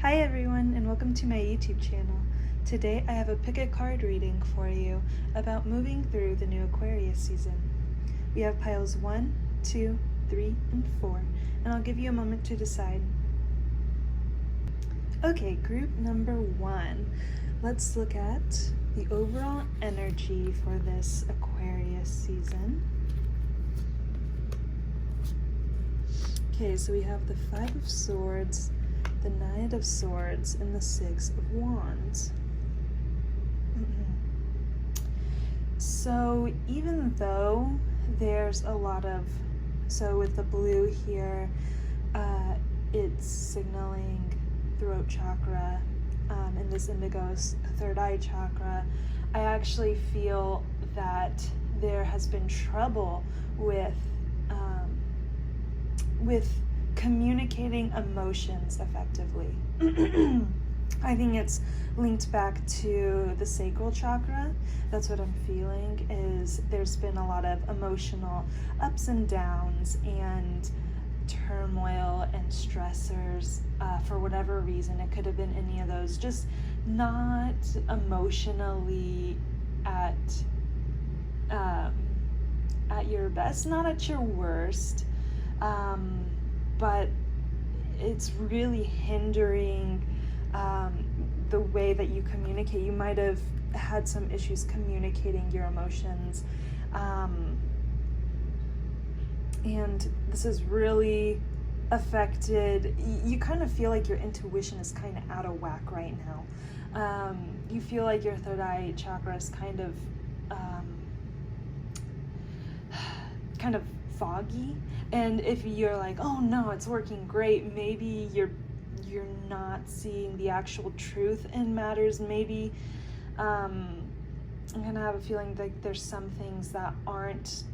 Hi everyone, and welcome to my YouTube channel. Today I have a pick a card reading for you about moving through the new Aquarius season. We have piles 1, 2, 3, and 4, and I'll give you a moment to decide. Okay, group number 1. Let's look at the overall energy for this Aquarius season. Okay, so we have the 5 of Swords, the 9 of Swords, and the 6 of Wands. So even though there's a lot of, so with the blue here, it's signaling throat chakra, and this indigo third eye chakra, I actually feel that there has been trouble with communicating emotions effectively. I think it's linked back to the sacral chakra. That's what I'm feeling, is there's been a lot of emotional ups and downs and turmoil and stressors for whatever reason. It could have been any of those, just not emotionally at your best, not at your worst, but it's really hindering the way that you communicate. You might have had some issues communicating your emotions, and this has really affected, you kind of feel like your intuition is kind of out of whack right now. You feel like your third eye chakra is kind of foggy, and if you're like, oh no, it's working great, maybe you're not seeing the actual truth in matters. Maybe I'm gonna have a feeling like there's some things that aren't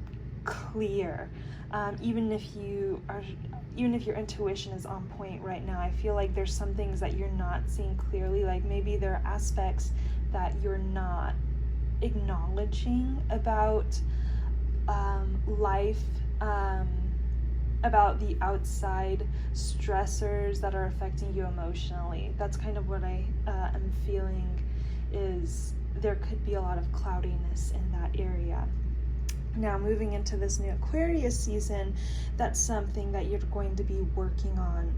clear, even if your intuition is on point right now. I feel like there's some things that you're not seeing clearly, like maybe there are aspects that you're not acknowledging about life, about the outside stressors that are affecting you emotionally. That's kind of what I am feeling, is there could be a lot of cloudiness in that area. Now, moving into this new Aquarius season, that's something that you're going to be working on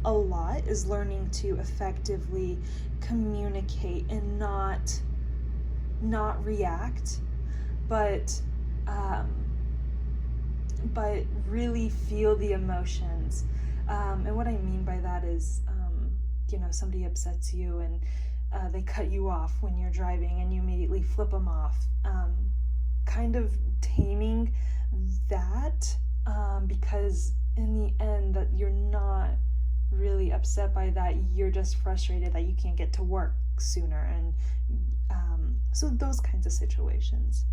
a lot, is learning to effectively communicate and not react, but really feel the emotions. And what I mean by that is, somebody upsets you and they cut you off when you're driving and you immediately flip them off. Kind of taming that, because in the end that you're not really upset by that, you're just frustrated that you can't get to work sooner, and so those kinds of situations.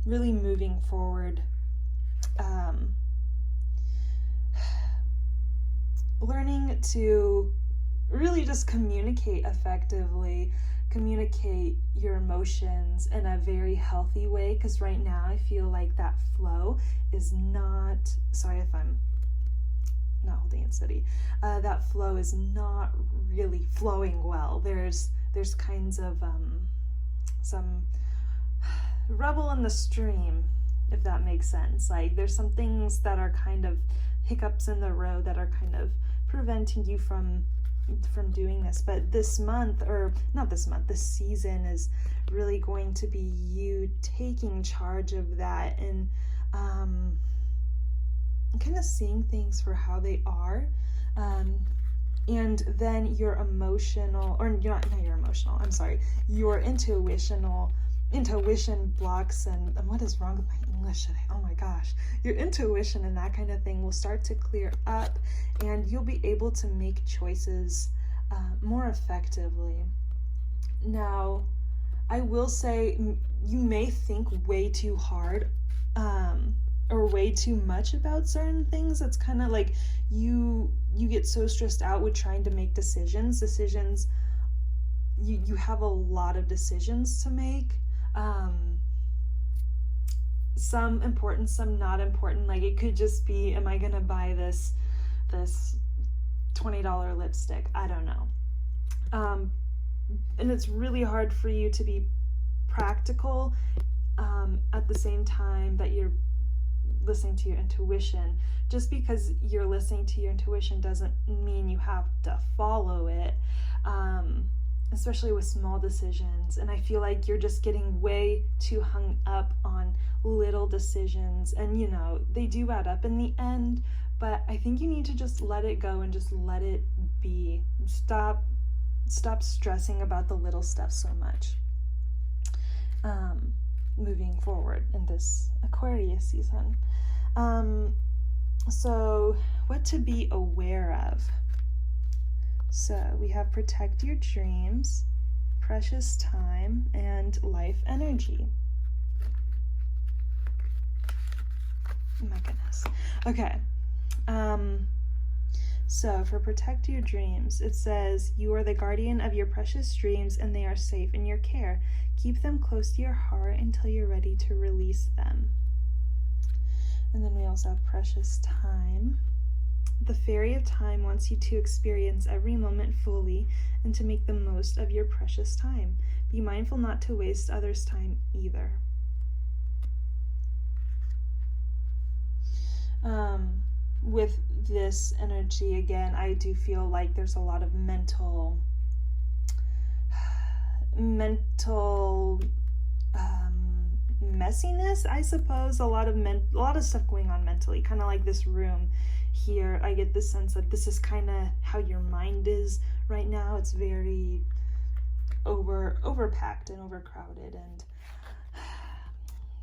Really moving forward, learning to really just communicate effectively, communicate your emotions in a very healthy way, because right now I feel like that flow is not, sorry if I'm not holding it steady, that flow is not really flowing well. There's kinds of some rubble in the stream, if that makes sense. Like there's some things that are kind of hiccups in the road that are kind of preventing you from doing this. But this month, or not this month, this season is really going to be you taking charge of that, and kind of seeing things for how they are, and then your emotional, or not your emotional, I'm sorry, your intuition blocks, and what is wrong with my English today? Oh my gosh. Your intuition and that kind of thing will start to clear up, and you'll be able to make choices more effectively. Now, I will say, you may think way too hard or way too much about certain things. It's kind of like you get so stressed out with trying to make decisions. You have a lot of decisions to make. some important, some not important. Like it could just be, am I gonna buy this $20 lipstick? I don't know. And it's really hard for you to be practical at the same time that you're listening to your intuition. Just because you're listening to your intuition doesn't mean you have to follow it, especially with small decisions. And I feel like you're just getting way too hung up on little decisions, and they do add up in the end, but I think you need to just let it go and just let it be. Stop stressing about the little stuff so much. Moving forward in this Aquarius season. So what to be aware of. So we have protect your dreams, precious time, and life energy. Oh my goodness. Okay. So for protect your dreams, it says, you are the guardian of your precious dreams and they are safe in your care. Keep them close to your heart until you're ready to release them. And then we also have precious time. The fairy of time wants you to experience every moment fully and to make the most of your precious time. Be mindful not to waste others' time either. With this energy, again, I do feel like there's a lot of mental messiness, I suppose. A lot of stuff going on mentally, kind of like this room here. I get the sense that this is kind of how your mind is right now. It's very overpacked and overcrowded. And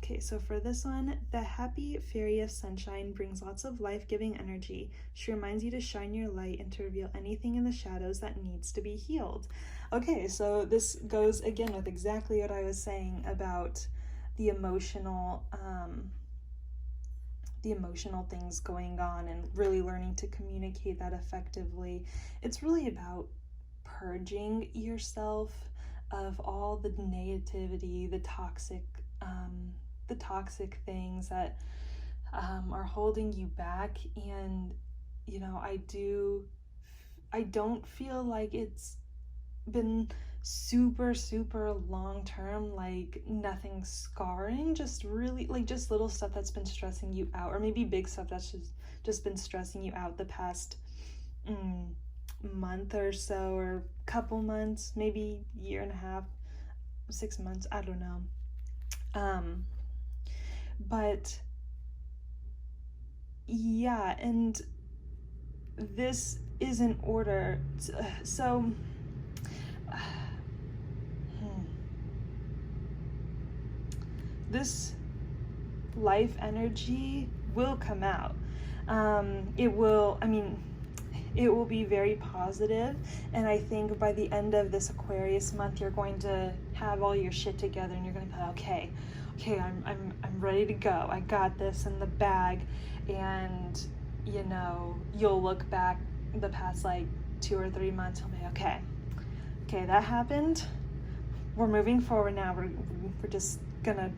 okay, so for this one, the happy fairy of sunshine brings lots of life-giving energy. She reminds you to shine your light and to reveal anything in the shadows that needs to be healed. Okay, so this goes again with exactly what I was saying about the emotional things going on and really learning to communicate that effectively. It's really about purging yourself of all the negativity, the toxic things that are holding you back. And I don't feel like it's been super long term, like nothing scarring, just really like just little stuff that's been stressing you out, or maybe big stuff that's just been stressing you out the past month or so, or couple months, maybe year and a half, 6 months, I don't know. But yeah, and this is in order so this life energy will come out. It will be very positive, and I think by the end of this Aquarius month, you're going to have all your shit together, and you're going to be like, okay, I'm ready to go. I got this in the bag, and you'll look back the past like 2 or 3 months, you'll be okay, that happened. We're moving forward now. We're just gonna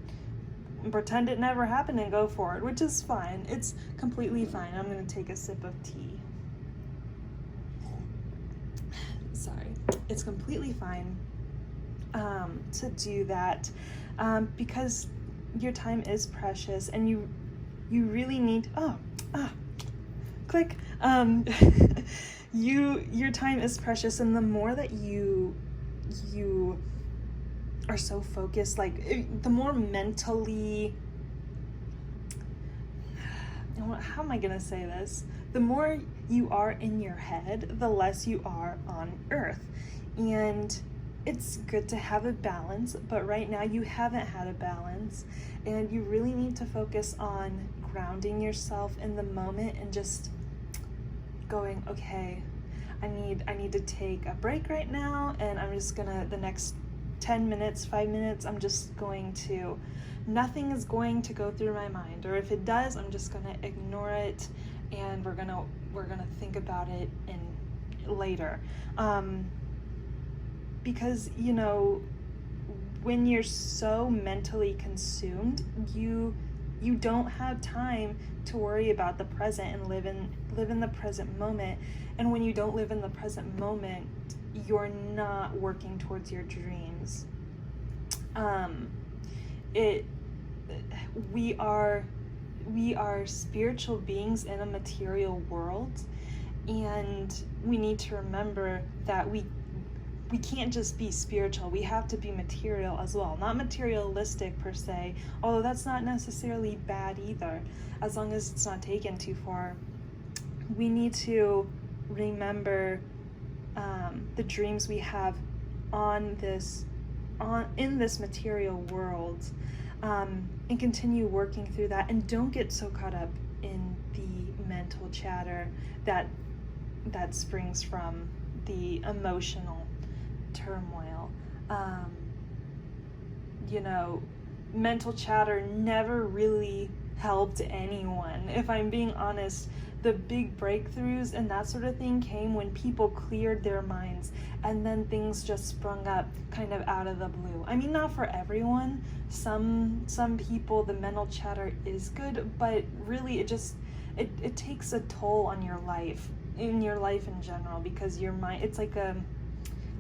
pretend it never happened and go forward, which is fine. It's completely fine. I'm gonna take a sip of tea. Sorry. It's completely fine to do that, because your time is precious, and you really need click. Your time is precious, and the more that you are so focused, like the more mentally, how am I gonna say this? The more you are in your head, the less you are on earth. And it's good to have a balance, but right now you haven't had a balance, and you really need to focus on grounding yourself in the moment and just going, okay, I need to take a break right now, and I'm just gonna, the next 10 minutes, 5 minutes, I'm just going to, nothing is going to go through my mind, or if it does, I'm just gonna ignore it, and we're gonna think about it later. Because when you're so mentally consumed, you You don't have time to worry about the present and live in the present moment. And when you don't live in the present moment, you're not working towards your dreams. We are spiritual beings in a material world, and we need to remember that we can't just be spiritual. We have to be material as well. Not materialistic per se, although that's not necessarily bad either, as long as it's not taken too far. We need to remember the dreams we have in this material world, and continue working through that, and don't get so caught up in the mental chatter that springs from the emotional turmoil. Mental chatter never really helped anyone. If I'm being honest, the big breakthroughs and that sort of thing came when people cleared their minds, and then things just sprung up kind of out of the blue. I mean, not for everyone. Some people, the mental chatter is good, but really it takes a toll on your life in general, because your mind, it's like an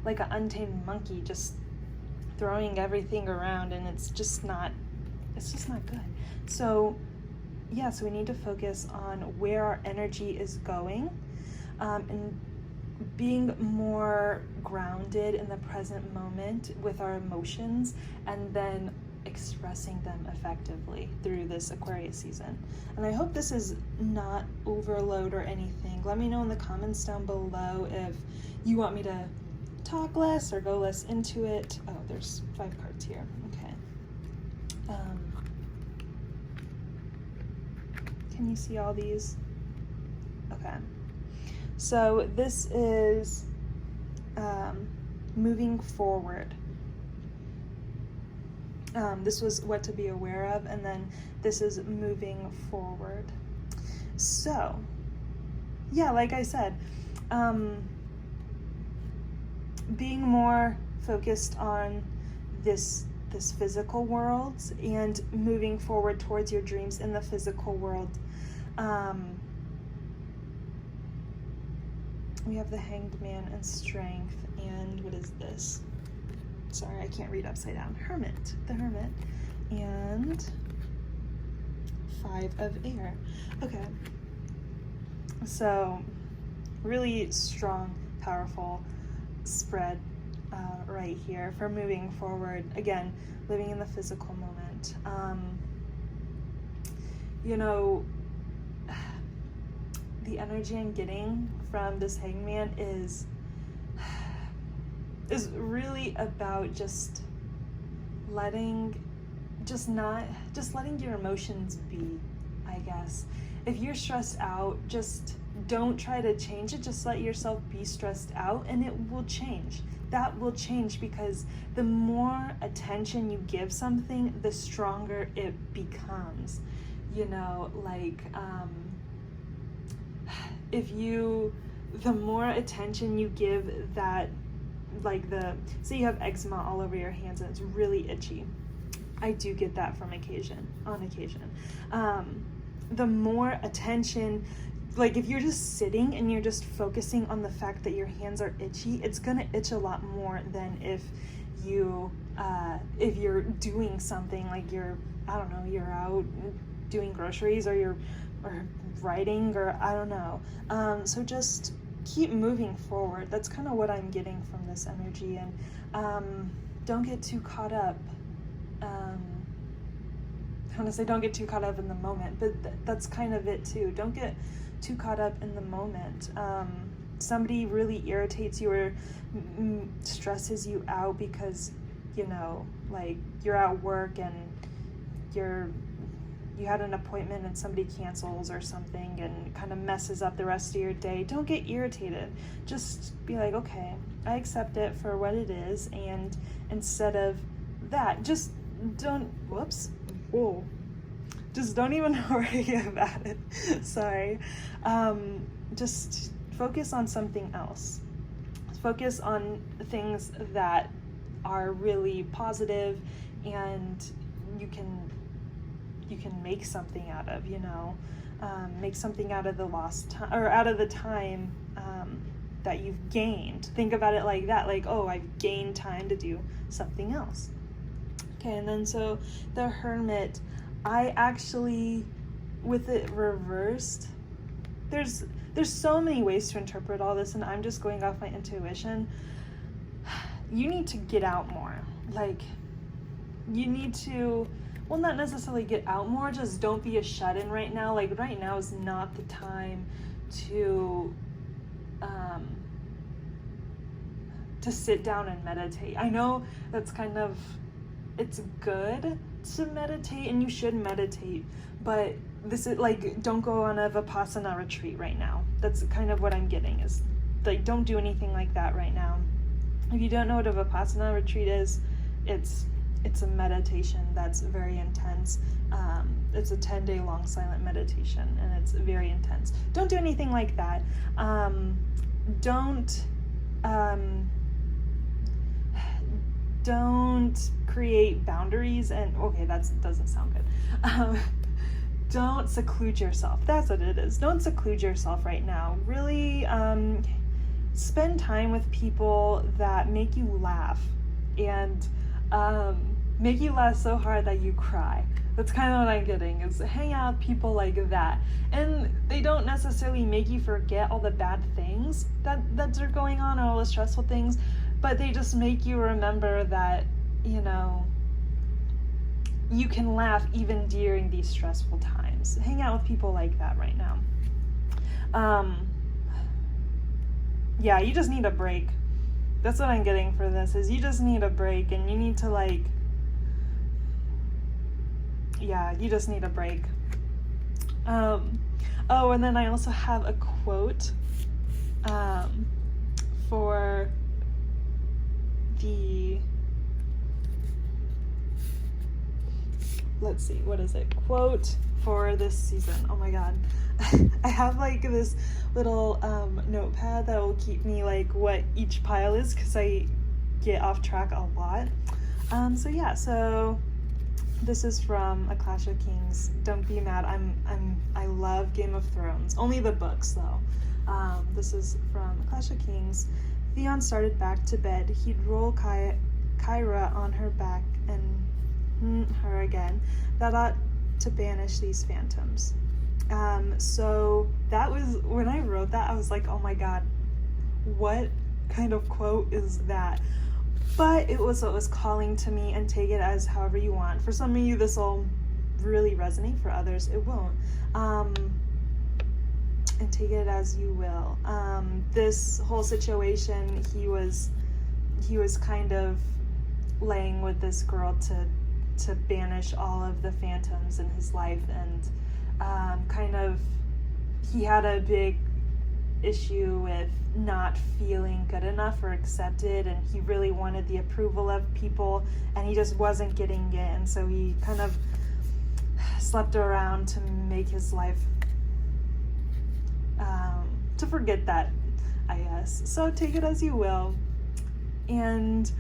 untamed monkey just throwing everything around, and it's just not good. So we need to focus on where our energy is going, and being more grounded in the present moment with our emotions, and then expressing them effectively through this Aquarius season. And I hope this is not overload or anything. Let me know in the comments down below if you want me to talk less or go less into it. Oh, there's 5 cards here. Okay. Can you see all these? Okay. So this is moving forward. This was what to be aware of, and then this is moving forward. So, yeah, like I said, being more focused on this physical world and moving forward towards your dreams in the physical world. We have the Hanged Man and Strength, and what is this? Sorry, I can't read upside down. Hermit, the Hermit, and 5 of Air. Okay, so really strong, powerful spread right here for moving forward. Again, living in the physical moment. The energy I'm getting from this Hangman is really about just letting your emotions be, I guess. If you're stressed out, just don't try to change it. Just let yourself be stressed out, and it will change. That will change, because the more attention you give something, the stronger it becomes. The more attention you give that, say you have eczema all over your hands and it's really itchy. I do get that on occasion. The more attention, if you're just sitting and you're just focusing on the fact that your hands are itchy, it's gonna itch a lot more than if you're doing something, like you're out doing groceries, or writing, or I don't know. So just keep moving forward. That's kind of what I'm getting from this energy, and don't get too caught up. I want to say don't get too caught up in the moment, but that's kind of it too. Don't get too caught up in the moment. Somebody really irritates you or stresses you out because, you're at work and you had an appointment and somebody cancels or something and kind of messes up the rest of your day. Don't get irritated. Just be like, okay, I accept it for what it is, and instead of that, just don't even worry about it. Sorry. Just focus on something else. Focus on things that are really positive, and you can you can make something out of, you know, make something out of the lost time, or out of the time that you've gained. Think about it like that, like, oh, I've gained time to do something else. Okay, and then so the Hermit, I actually, with it reversed, there's so many ways to interpret all this, and I'm just going off my intuition. You need to get out more. Like, you need to, well, not necessarily get out more, just don't be a shut-in right now. Like, right now is not the time to sit down and meditate. I know that's kind of, it's good to meditate, and you should meditate, but this is like, don't go on a Vipassana retreat right now. That's kind of what I'm getting, is like, don't do anything like that right now. If you don't know what a Vipassana retreat is, it's a meditation that's very intense. It's a 10-day long silent meditation, and it's very intense. Don't do anything like that. Don't create boundaries, and okay, that doesn't sound good. Don't seclude yourself. That's what it is. Don't seclude yourself right now. Really spend time with people that make you laugh, and make you laugh so hard that you cry. That's kind of what I'm getting, is hang out with people like that. And they don't necessarily make you forget all the bad things that are going on, or all the stressful things, but they just make you remember that, you know, you can laugh even during these stressful times. Hang out with people like that right now. Yeah, you just need a break. That's what I'm getting for this, is you just need a break, and you need to, like, yeah, you just need a break. Oh, and then I also have a quote for the, let's see, what is it? Quote for this season. Oh my god. I have like this little notepad that will keep me like what each pile is, because I get off track a lot. So yeah, so this is from A Clash of Kings. Don't be mad. I love Game of Thrones. Only the books though. This is from A Clash of Kings. Theon started back to bed. He'd roll Kyra on her back and her again. That ought to banish these phantoms. So that was, when I wrote that, I was like, oh my god, what kind of quote is that? But it was what was calling to me, and take it as however you want. For some of you, this will really resonate. For others, it won't. And take it as you will. This whole situation, he was kind of laying with this girl to banish all of the phantoms in his life, and kind of, he had a big issue with not feeling good enough or accepted, and he really wanted the approval of people, and he just wasn't getting it, and so he kind of slept around to make his life, to forget that, I guess. So take it as you will, and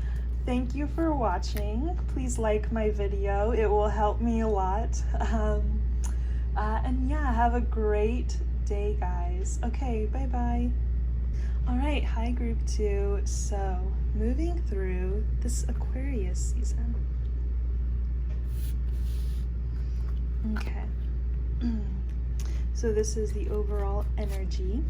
thank you for watching. Please like my video, it will help me a lot. And yeah, have a great day, guys. Okay, bye-bye. All right, hi group 2. So moving through this Aquarius season. Okay. So this is the overall energy.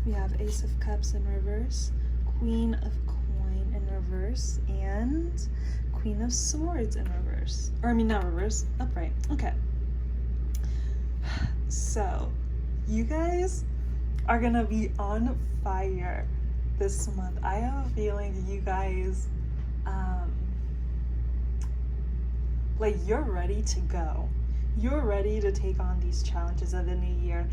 We have Ace of Cups in reverse, Queen of Coin in reverse, and Queen of Swords in reverse. Or I mean, not reverse, upright. Okay. So, you guys are gonna be on fire this month. I have a feeling you guys, like, you're ready to go. You're ready to take on these challenges of the new year.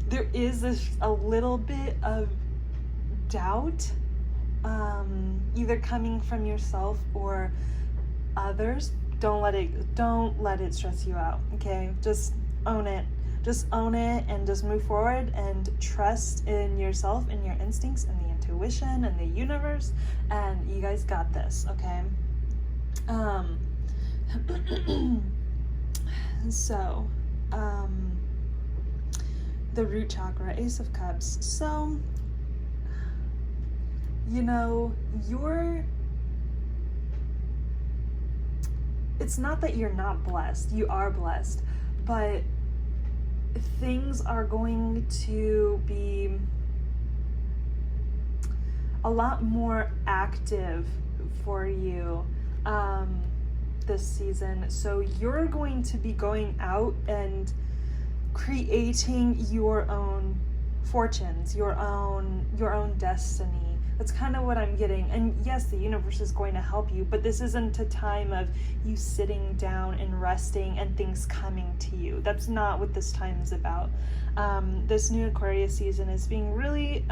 There is a little bit of doubt, either coming from yourself or others. Don't let it stress you out, okay? Just own it. Just own it and just move forward and trust in yourself and your instincts and the intuition and the universe, and you guys got this, okay? So, the root chakra, Ace of Cups. So, you know, it's not that you're not blessed, you are blessed, but things are going to be a lot more active for you this season. So you're going to be going out and creating your own fortunes, your own destiny. That's kind of what I'm getting. And yes, the universe is going to help you, but this isn't a time of you sitting down and resting and things coming to you. That's not what this time is about. This new Aquarius season is being really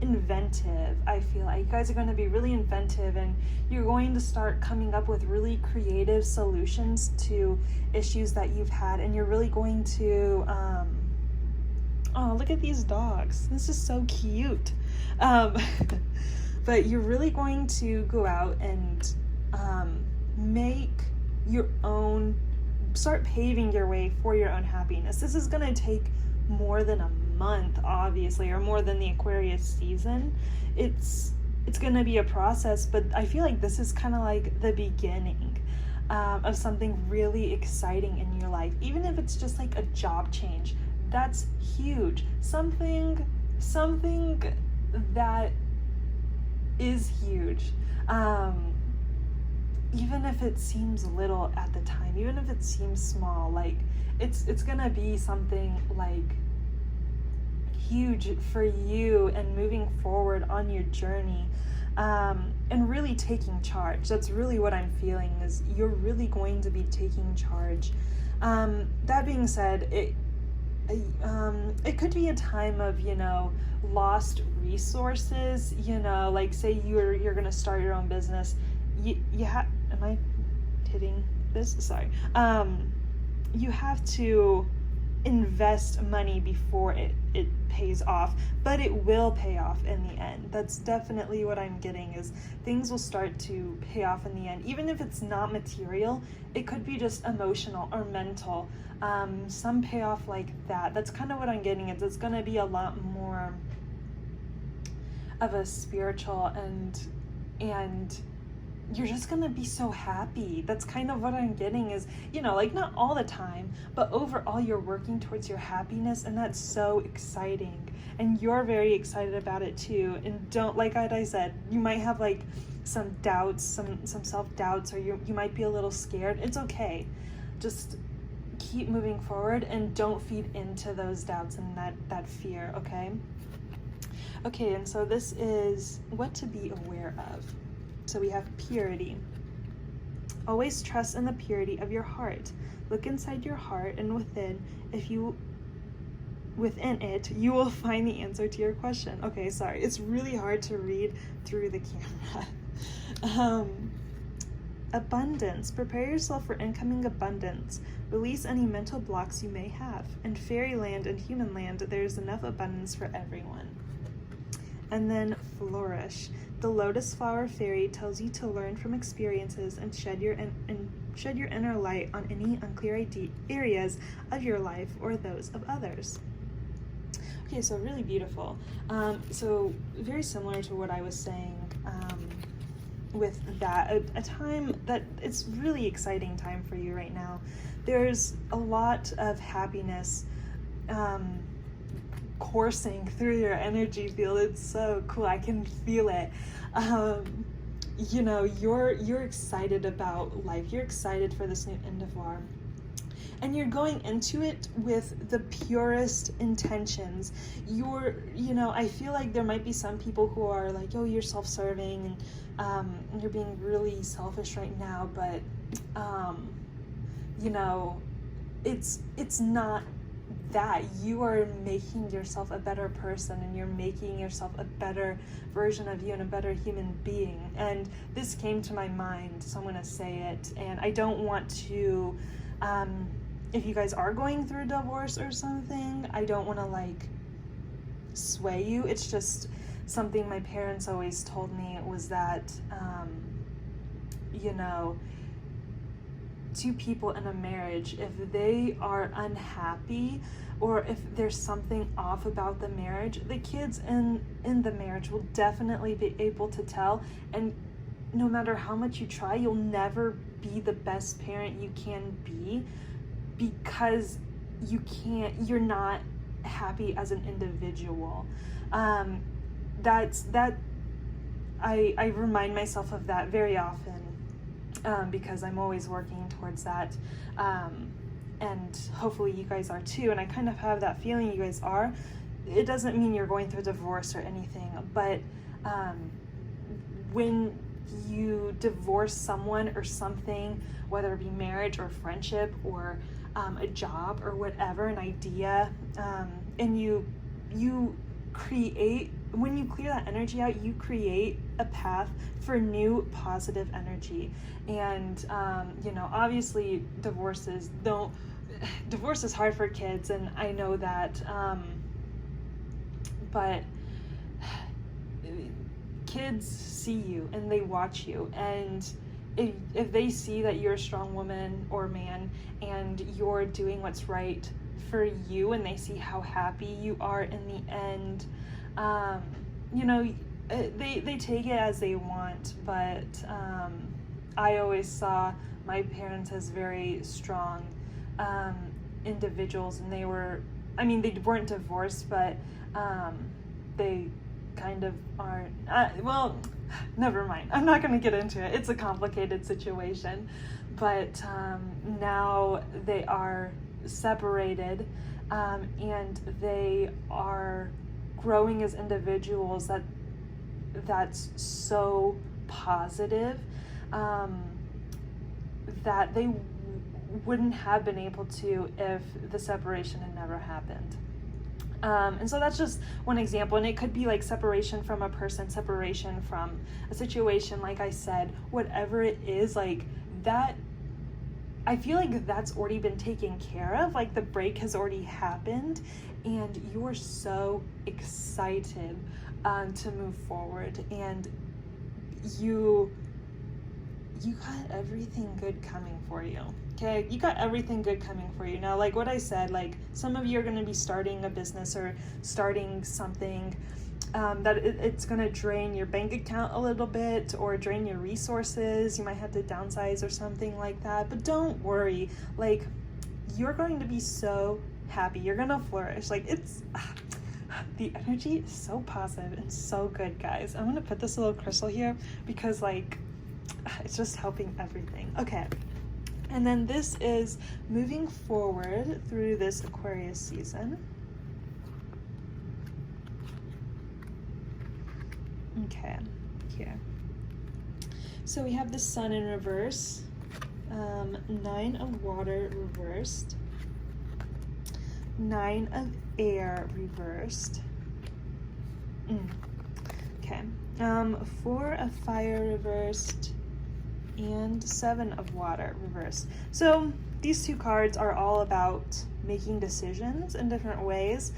inventive. I feel like you guys are going to be really inventive, and you're going to start coming up with really creative solutions to issues that you've had, and you're really going to oh, look at these dogs. This is so cute. But you're really going to go out and make your own, start paving your way for your own happiness. This is going to take more than a month, obviously, or more than the Aquarius season. It's going to be a process, but I feel like this is kind of like the beginning of something really exciting in your life. Even if it's just like a job change, that's huge. Something that is huge. Even if it seems little at the time, even if it seems small, like it's gonna be something like huge for you and moving forward on your journey, and really taking charge. That's really what I'm feeling, is you're really going to be taking charge. That being said, it could be a time of, you know, lost resources, you know, like say you're gonna start your own business. Am I hitting this? Sorry. You have to invest money before it pays off, but it will pay off in the end. That's definitely what I'm getting, is things will start to pay off in the end. Even if it's not material, it could be just emotional or mental. Some payoff like that. That's kind of what I'm getting. It's going to be a lot more of a spiritual, and you're just gonna be so happy. That's kind of what I'm getting, is, you know, like not all the time, but overall you're working towards your happiness, and that's so exciting, and you're very excited about it too. And don't, like I said, you might have like some doubts, some self-doubts, or you might be a little scared. It's okay. Just keep moving forward and don't feed into those doubts and that fear, okay? Okay, and so this is what to be aware of. So we have purity. Always trust in the purity of your heart. Look inside your heart, and within it, you will find the answer to your question. Okay, sorry. It's really hard to read through the camera. Abundance. Prepare yourself for incoming abundance. Release any mental blocks you may have. In fairyland and human land, there's enough abundance for everyone. And then flourish. The lotus flower fairy tells you to learn from experiences and shed your inner light on any unclear areas of your life or those of others. Okay, so really beautiful. So very similar to what I was saying with that, a time that it's really exciting time for you right now. There's a lot of happiness coursing through your energy field. It's so cool. I can feel it. You know, you're excited about life. You're excited for this new endeavor, and you're going into it with the purest intentions. You know, I feel like there might be some people who are like, oh, you're self-serving and you're being really selfish right now, but you know, it's not that. You are making yourself a better person, and you're making yourself a better version of you and a better human being. And this came to my mind, so I'm going to say it. And I don't want to, if you guys are going through a divorce or something, I don't want to like sway you. It's just something my parents always told me, was that, you know, two people in a marriage, if they are unhappy or if there's something off about the marriage, the kids in the marriage will definitely be able to tell. And no matter how much you try, you'll never be the best parent you can be, because you're not happy as an individual. I remind myself of that very often, because I'm always working towards that, and hopefully you guys are too, and I kind of have that feeling you guys are. It doesn't mean you're going through divorce or anything, but when you divorce someone or something, whether it be marriage or friendship or a job or whatever, an idea, and you create, when you clear that energy out, you create a path for new positive energy. And obviously divorce is hard for kids, and I know that, but kids see you and they watch you, and if they see that you're a strong woman or man and you're doing what's right for you, and they see how happy you are in the end, they take it as they want. But I always saw my parents as very strong individuals, and they weren't divorced, but they kind of aren't, well, never mind, I'm not going to get into it, it's a complicated situation, but now they are separated, and they are growing as individuals. That's so positive, that they wouldn't have been able to if the separation had never happened. And so that's just one example, and it could be like separation from a person, separation from a situation, like I said, whatever it is, like that, I feel like that's already been taken care of, like the break has already happened, and you're so excited to move forward, and you got everything good coming for you. Okay, you got everything good coming for you. Now, like what I said, like some of you are going to be starting a business or starting something that it's going to drain your bank account a little bit or drain your resources. You might have to downsize or something like that. But don't worry, like you're going to be so happy. You're going to flourish. Like the energy is so positive and so good, guys. I'm going to put this little crystal here because like it's just helping everything. Okay. And then this is moving forward through this Aquarius season. Okay, here. So we have the Sun in reverse, 9 of water reversed, 9 of air reversed. Okay, 4 of fire reversed, and 7 of water reversed. So these two cards are all about making decisions in different ways.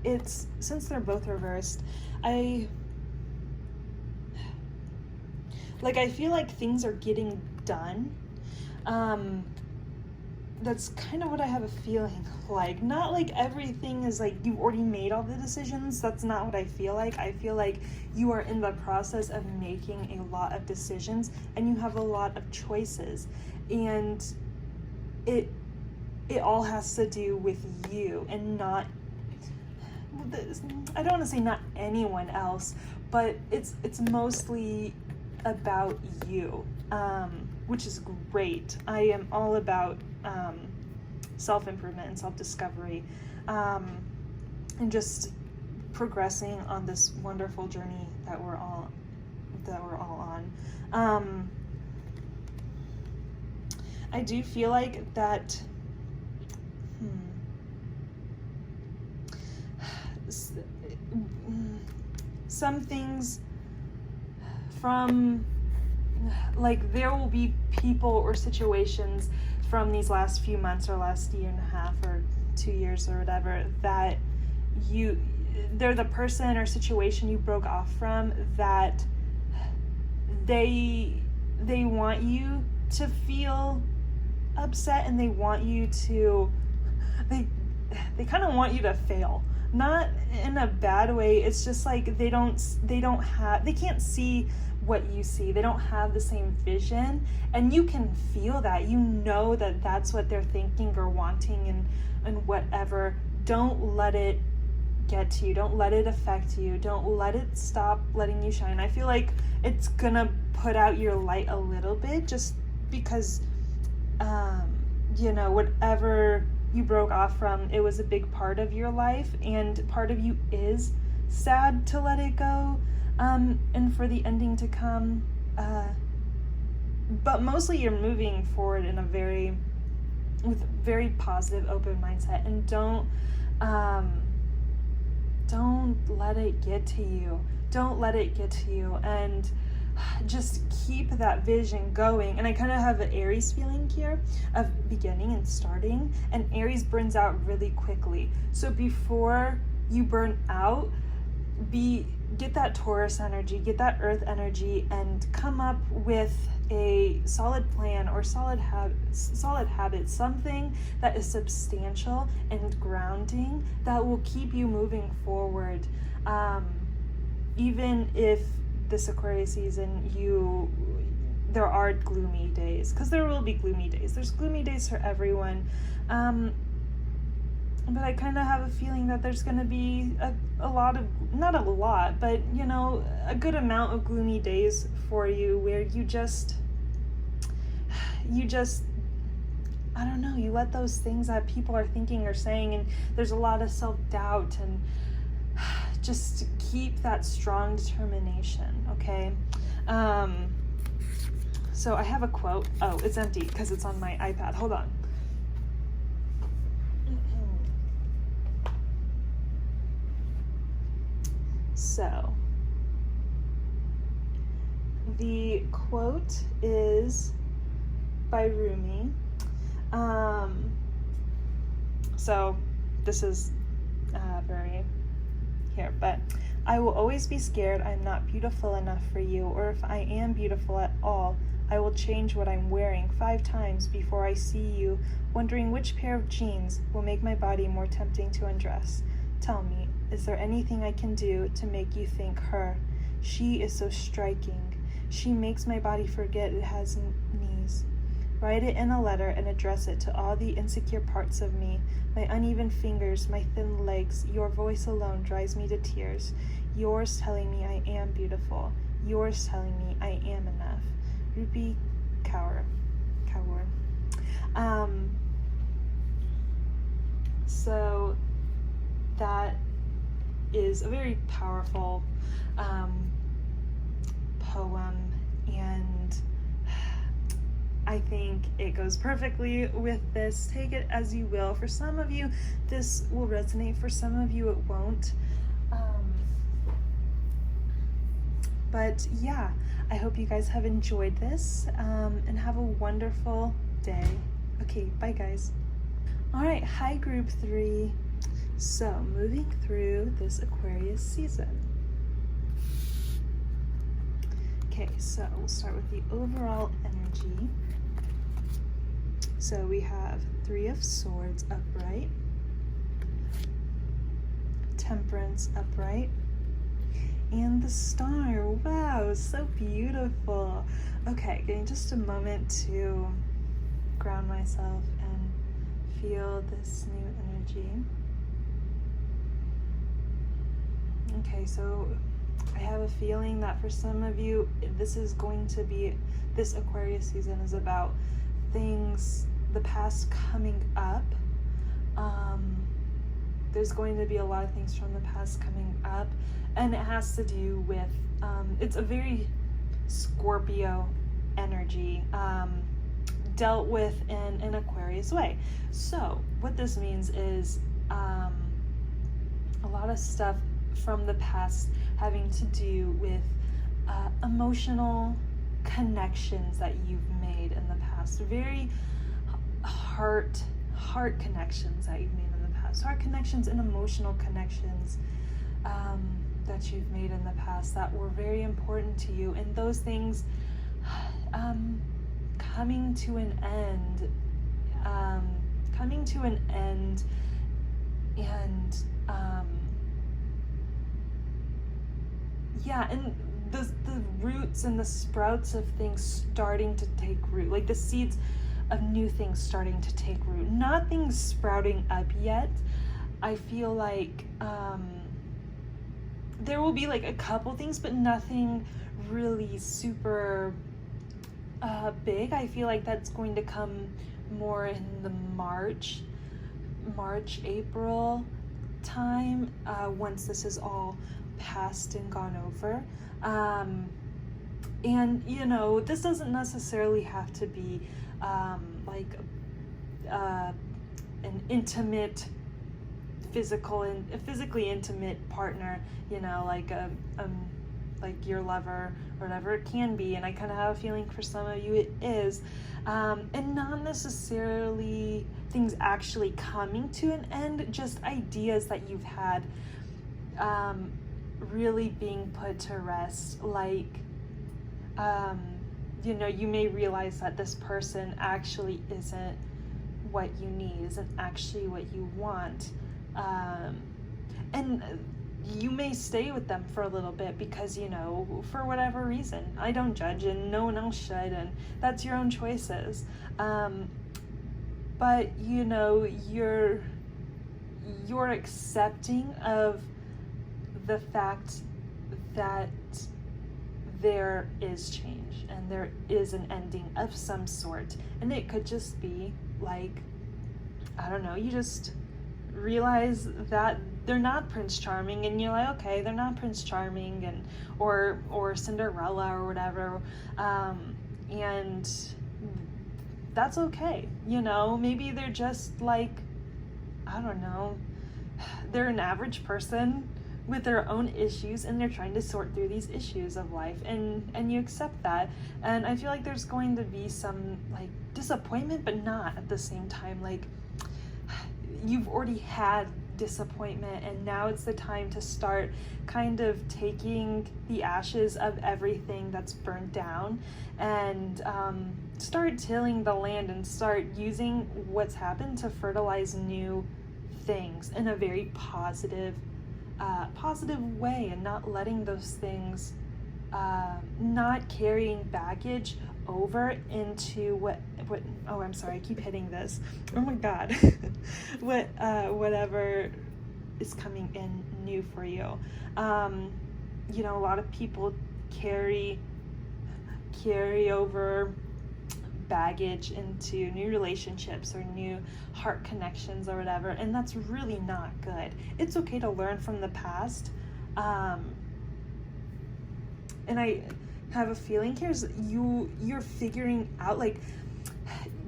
It's, since they're both reversed, I feel like things are getting done. That's kind of what I have a feeling like. Not like everything is like you've already made all the decisions. That's not what I feel like. I feel like you are in the process of making a lot of decisions, and you have a lot of choices, and it all has to do with you and not, I don't want to say not anyone else, but it's mostly about you, which is great. I am all about self-improvement and self-discovery, and just progressing on this wonderful journey that we're all on. I do feel like that some things from, like, there will be people or situations from these last few months or last year and a half or 2 years or whatever that they're the person or situation you broke off from that they want you to feel upset, and they want you to, they kind of want you to fail, not in a bad way. It's just like they can't see what you see. They don't have the same vision, and you can feel that. You know that that's what they're thinking or wanting, and whatever. Don't let it get to you. Don't let it affect you. Don't let it stop letting you shine. I feel like it's gonna put out your light a little bit, just because whatever you broke off from, it was a big part of your life, and part of you is sad to let it go, and for the ending to come, but mostly you're moving forward with very positive, open mindset, and don't let it get to you. Don't let it get to you, and just keep that vision going. And I kind of have an Aries feeling here of beginning and starting, and Aries burns out really quickly. So before you burn out, get that Taurus energy, get that Earth energy, and come up with a solid plan or solid habit, something that is substantial and grounding that will keep you moving forward. Even if this Aquarius season there are gloomy days, because there will be gloomy days. There's gloomy days for everyone. But I kind of have a feeling that there's going to be a lot of, not a lot, but a good amount of gloomy days for you, where you just I don't know, you let those things that people are thinking or saying, and there's a lot of self-doubt, and just keep that strong determination, okay? So I have a quote. Oh, it's empty because it's on my iPad. Hold on. So the quote is by Rumi. So this is very here, but I will always be scared I'm not beautiful enough for you, or if I am beautiful at all, I will change what I'm wearing 5 times before I see you, wondering which pair of jeans will make my body more tempting to undress. Tell me, is there anything I can do to make you think her? She is so striking. She makes my body forget it has knees. Write it in a letter and address it to all the insecure parts of me, my uneven fingers, my thin legs. Your voice alone drives me to tears. Yours telling me I am beautiful. Yours telling me I am enough. Rupi Kaur. So that is a very powerful poem, and I think it goes perfectly with this. Take it as you will. For some of you, this will resonate. For some of you, it won't. But yeah, I hope you guys have enjoyed this, and have a wonderful day. Okay, bye guys. All right, hi group 3. So moving through this Aquarius season. Okay, so we'll start with the overall energy. So we have 3 of Swords upright, Temperance upright, and the Star. Wow, so beautiful. Okay, getting just a moment to ground myself and feel this new energy. Okay, so I have a feeling that for some of you, this Aquarius season is about things, the past coming up. There's going to be a lot of things from the past coming up, and it has to do with, it's a very Scorpio energy, dealt with in an Aquarius way. So what this means is a lot of stuff from the past having to do with emotional connections that you've made in the past, very heart connections that you've made in the past, heart connections and emotional connections. that you've made in the past that were very important to you, and those things coming to an end, and yeah, and the roots and the sprouts of things starting to take root, like the seeds of new things starting to take root. Nothing's sprouting up yet. I feel like there will be like a couple things, but nothing really super big. I feel like that's going to come more in the March, April time, once this is all past and gone over. And you know, this doesn't necessarily have to be like an intimate, physically intimate partner, you know, like like your lover or whatever it can be. And I kind of have a feeling for some of you it is, and not necessarily things actually coming to an end, just ideas that you've had really being put to rest. Like you know, you may realize that this person actually isn't what you need, isn't actually what you want, and you may stay with them for a little bit because, you know, for whatever reason. I don't judge, and no one else should, and that's your own choices. But you know, you're accepting of the fact that there is change and there is an ending of some sort, and it could just be like, I don't know, you just realize that they're not Prince Charming, and you're like, okay, they're not Prince Charming, and or Cinderella or whatever, and that's okay. You know, maybe they're just like, I don't know, they're an average person with their own issues, and they're trying to sort through these issues of life, and you accept that. And I feel like there's going to be some like disappointment, but not at the same time. Like, you've already had disappointment, and now it's the time to start kind of taking the ashes of everything that's burned down and start tilling the land and start using what's happened to fertilize new things in a very positive way, and not letting those things, not carrying baggage over into what oh, I'm sorry, I keep hitting this, oh my god, whatever is coming in new for you. You know, a lot of people carry over baggage into new relationships or new heart connections or whatever, and that's really not good. It's okay to learn from the past, and I have a feeling here's you're figuring out, like,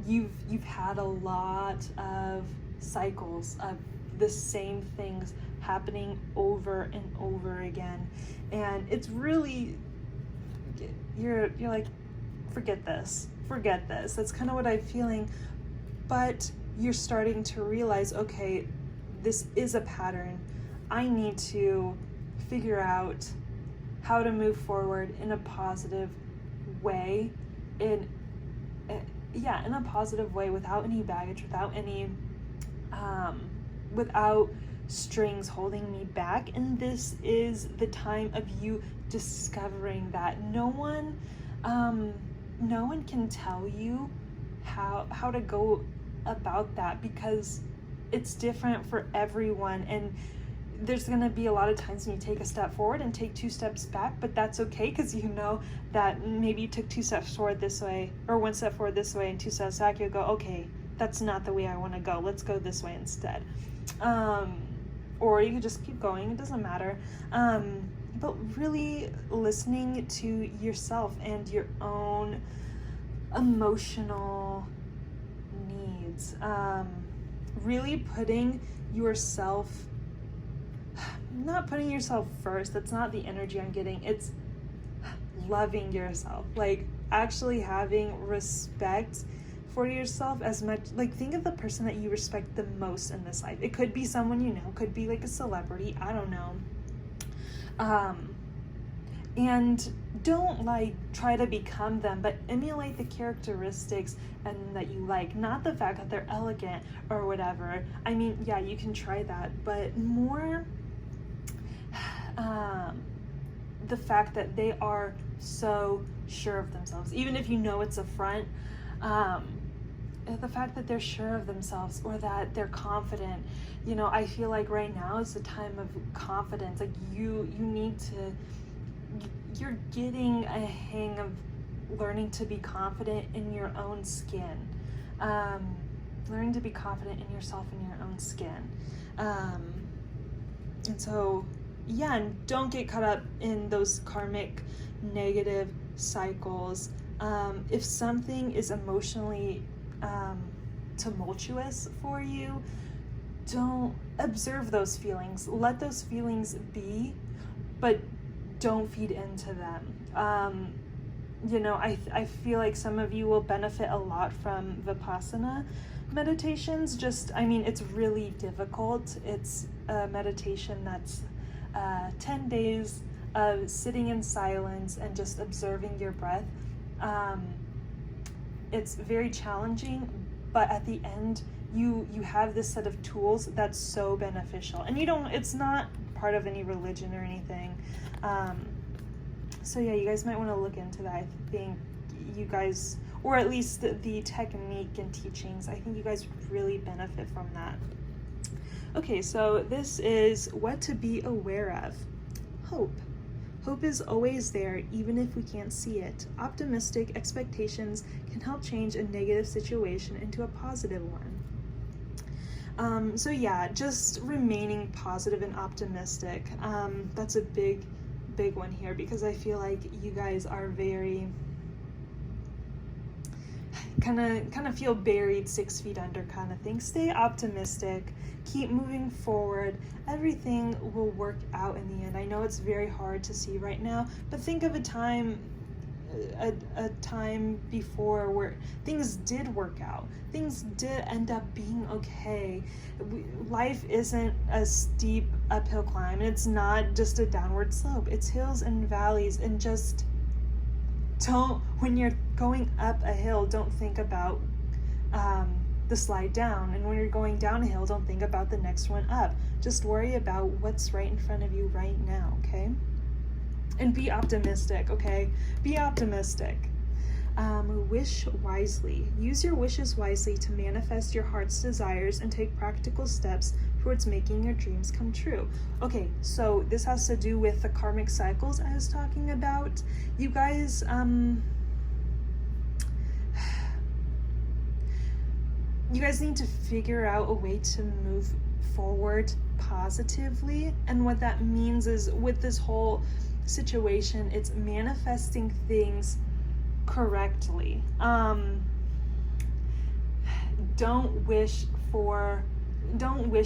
you've had a lot of cycles of the same things happening over and over again, and it's really, you're like, forget this. That's kind of what I'm feeling. But you're starting to realize, okay, this is a pattern. I need to figure out how to move forward in a positive way, in a positive way, without any baggage, without any without strings holding me back. And this is the time of you discovering that no one can tell you how to go about that, because it's different for everyone. And there's going to be a lot of times when you take a step forward and take 2 steps back, but that's okay, because you know that maybe you took 2 steps forward this way, or 1 step forward this way and 2 steps back. You'll go, okay, that's not the way I want to go. Let's go this way instead. Or you could just keep going. It doesn't matter. But really listening to yourself and your own emotional needs. Really putting yourself, not putting yourself first. That's not the energy I'm getting. It's loving yourself. Like, actually having respect for yourself as much. Like, think of the person that you respect the most in this life. It could be someone you know, could be like a celebrity, I don't know. And don't like try to become them, but emulate the characteristics and that you like, not the fact that they're elegant or whatever. I mean, yeah, you can try that, but more the fact that they are so sure of themselves, even if you know it's a front. The fact that they're sure of themselves or that they're confident. You know, I feel like right now is a time of confidence. Like you need to, you're getting a hang of learning to be confident in your own skin. Learning to be confident in yourself in your own skin. And so, yeah, and don't get caught up in those karmic negative cycles. If something is emotionally tumultuous for you, don't observe those feelings. Let those feelings be, but don't feed into them. You know, I feel like some of you will benefit a lot from Vipassana meditations. Just, I mean, it's really difficult. It's a meditation that's 10 days of sitting in silence and just observing your breath. It's very challenging, but at the end, you have this set of tools that's so beneficial. And it's not part of any religion or anything. So yeah, you guys might want to look into that. I think you guys, or at least the technique and teachings, I think you guys would really benefit from that. Okay, so this is what to be aware of. Hope. Hope is always there, even if we can't see it. Optimistic expectations can help change a negative situation into a positive one. So yeah, just remaining positive and optimistic. That's a big one here, because I feel like you guys are very kind of feel buried 6 feet under kind of thing. Stay optimistic, keep moving forward. Everything will work out in the end. I know it's very hard to see right now, but think of a time before where things did work out. Things did end up being okay. Life isn't a steep uphill climb. It's not just a downward slope. It's hills and valleys, and just when you're going up a hill, don't think about the slide down, and when you're going down a hill, don't think about the next one up. Just worry about what's right in front of you right now, okay? And be optimistic, okay? Be optimistic. Wish wisely. Use your wishes wisely to manifest your heart's desires and take practical steps towards making your dreams come true. Okay, so this has to do with the karmic cycles I was talking about. You guys, you guys need to figure out a way to move forward positively. And what that means is, with this whole situation, it's manifesting things correctly. Don't wish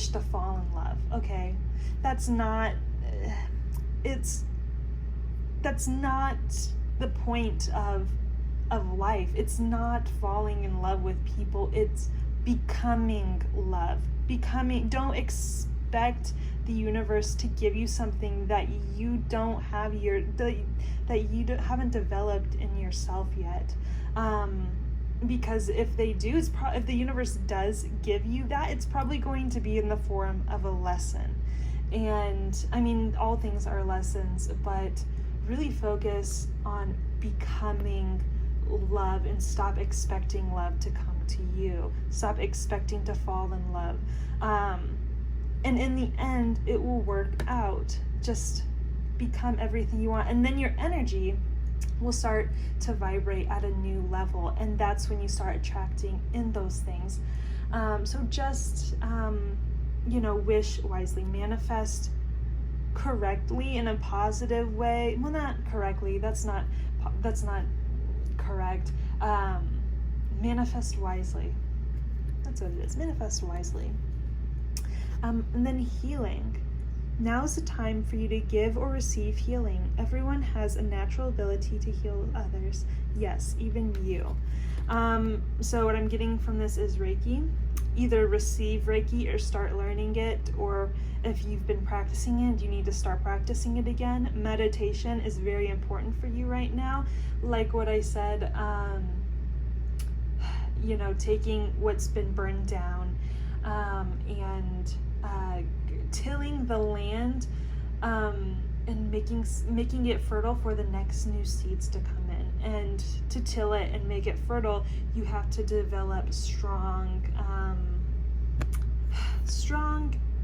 to fall in love, okay? That's not the point of life. It's not falling in love with people. It's becoming love. Don't expect the universe to give you something that you don't have haven't developed in yourself yet. Because if they do, if the universe does give you that, it's probably going to be in the form of a lesson. And I mean, all things are lessons, but really focus on becoming love and stop expecting love to come to you. Stop expecting to fall in love. And in the end, it will work out. Just become everything you want. And then your energy will start to vibrate at a new level. And that's when you start attracting in those things. So just, wish wisely, manifest correctly in a positive way. Well, not correctly. That's not correct. Manifest wisely. That's what it is. Manifest wisely. And then healing. Now is the time for you to give or receive healing. Everyone has a natural ability to heal others. Yes, even you. So what I'm getting from this is Reiki. either receive Reiki or start learning it, or if you've been practicing it, you need to start practicing it again. Meditation is very important for you right now. Like what I said, you know, taking what's been burned down, and tilling the land, and making it fertile for the next new seeds to come in. And to till it and make it fertile, you have to develop strong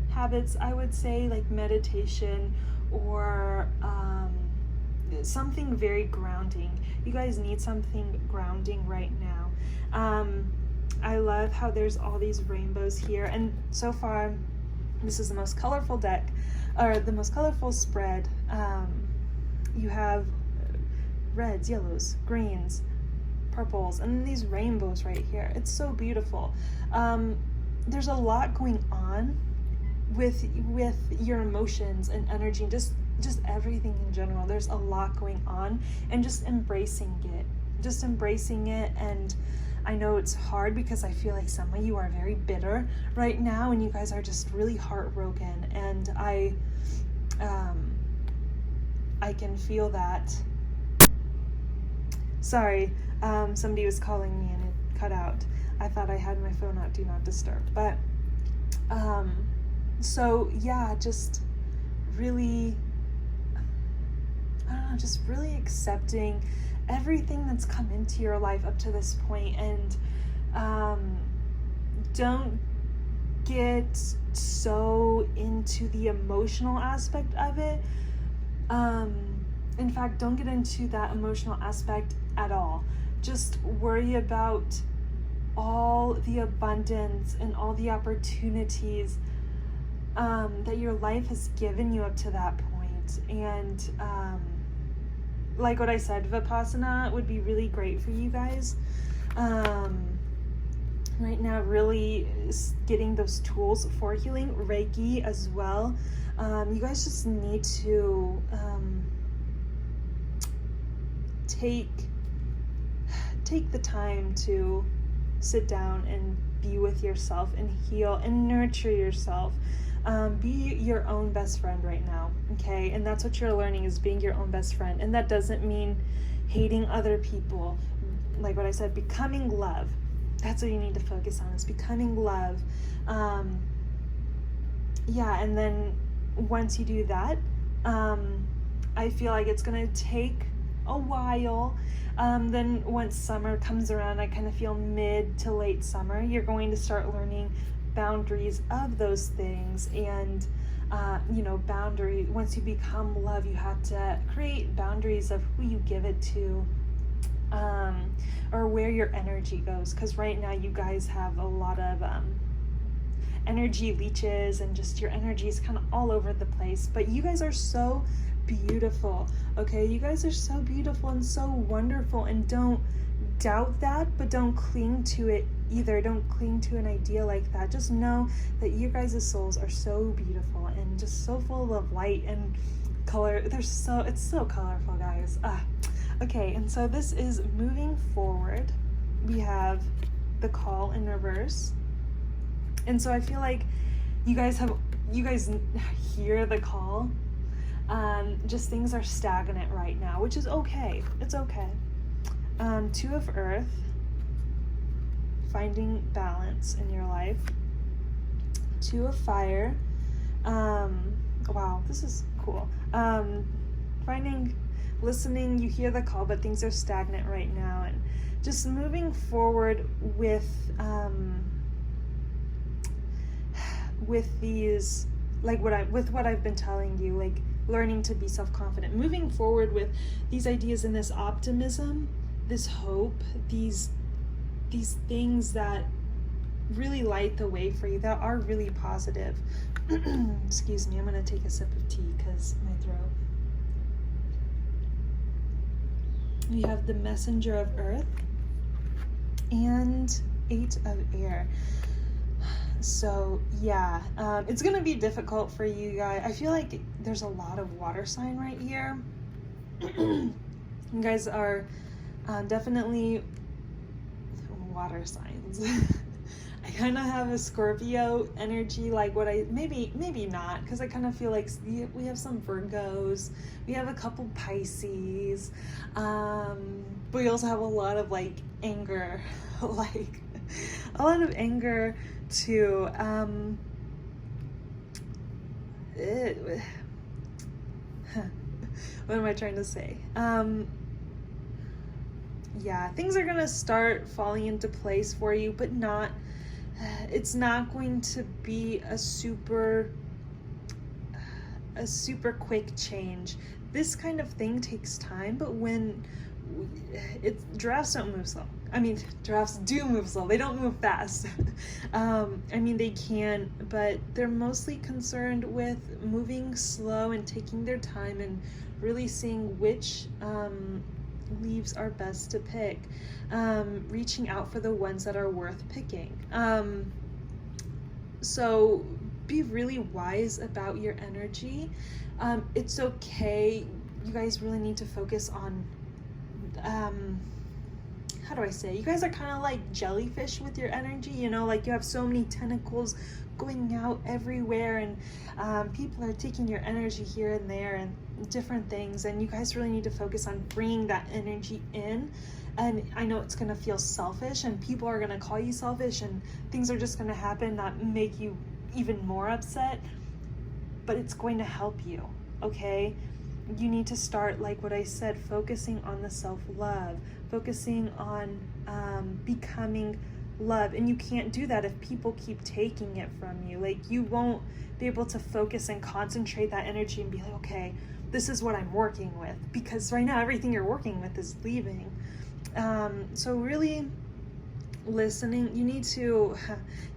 habits, I would say, like meditation, or something very grounding. You guys need something grounding right now. I love how there's all these rainbows here, and so far this is the most colorful deck, or the most colorful spread. You have reds, yellows, greens, purples, and then these rainbows right here. It's so beautiful. There's a lot going on with your emotions and energy, just everything in general. There's a lot going on, and just embracing it. And I know it's hard because I feel like some of you are very bitter right now, and you guys are just really heartbroken, and I can feel that. Sorry, somebody was calling me and it cut out. I thought I had my phone on Do Not Disturb. But so yeah, just really, I don't know, just really accepting everything that's come into your life up to this point, and don't get so into the emotional aspect of it. In fact, don't get into that emotional aspect at all. Just worry about all the abundance and all the opportunities that your life has given you up to that point. And like what I said, Vipassana would be really great for you guys right now, really getting those tools for healing. Reiki as well. You guys just need to take the time to sit down and be with yourself and heal and nurture yourself. Be your own best friend right now, okay? And that's what you're learning, is being your own best friend. And that doesn't mean hating other people. Like what I said, becoming love. That's what you need to focus on, is becoming love. Yeah, and then once you do that, I feel like it's gonna take a while. Then once summer comes around, I kind of feel mid to late summer, you're going to start learning boundaries of those things. And boundary, once you become love, you have to create boundaries of who you give it to, or where your energy goes, because right now you guys have a lot of energy leeches, and just your energy is kind of all over the place. But you guys are so beautiful, okay? You guys are so beautiful and so wonderful, and don't doubt that, but don't cling to it either. Don't cling to an idea like that. Just know that you guys' souls are so beautiful and just so full of light and color. It's so colorful, guys. Okay, and so this is moving forward. We have the call in reverse, and so I feel like you guys hear the call. Just things are stagnant right now, which is okay. It's okay. Two of Earth, finding balance in your life. Two of Fire. Wow, this is cool. Listening, you hear the call, but things are stagnant right now, and just moving forward with these, like what I've been telling you, like learning to be self-confident, moving forward with these ideas and this optimism, this hope, these things that really light the way for you, that are really positive. Excuse me, I'm gonna take a sip of tea because my throat. We have the Messenger of Earth and 8 of Air. So yeah, it's gonna be difficult for you guys. I feel like there's a lot of water sign right here. You guys are definitely water signs. I kind of have a Scorpio energy, like what I, maybe not, because I kind of feel like we have some Virgos, we have a couple Pisces, but we also have a lot of like anger, like a lot of anger too. What am I trying to say? Yeah, things are gonna start falling into place for you, but not, it's not going to be a super quick change. This kind of thing takes time, but when giraffes don't move slow. I mean, giraffes do move slow. They don't move fast. I mean, they can, but they're mostly concerned with moving slow and taking their time and really seeing which leaves are best to pick, reaching out for the ones that are worth picking. So be really wise about your energy. It's okay. You guys really need to focus on, how do I say? You guys are kind of like jellyfish with your energy, you know, like you have so many tentacles going out everywhere, and people are taking your energy here and there and different things, and you guys really need to focus on bringing that energy in. And I know it's gonna feel selfish, and people are gonna call you selfish, and things are just gonna happen that make you even more upset, but it's going to help you, okay? You need to start, like what I said, focusing on the self-love, focusing on becoming love. And you can't do that if people keep taking it from you. Like, you won't be able to focus and concentrate that energy and be like, okay, this is what I'm working with, because right now everything you're working with is leaving. So really listening, you need to,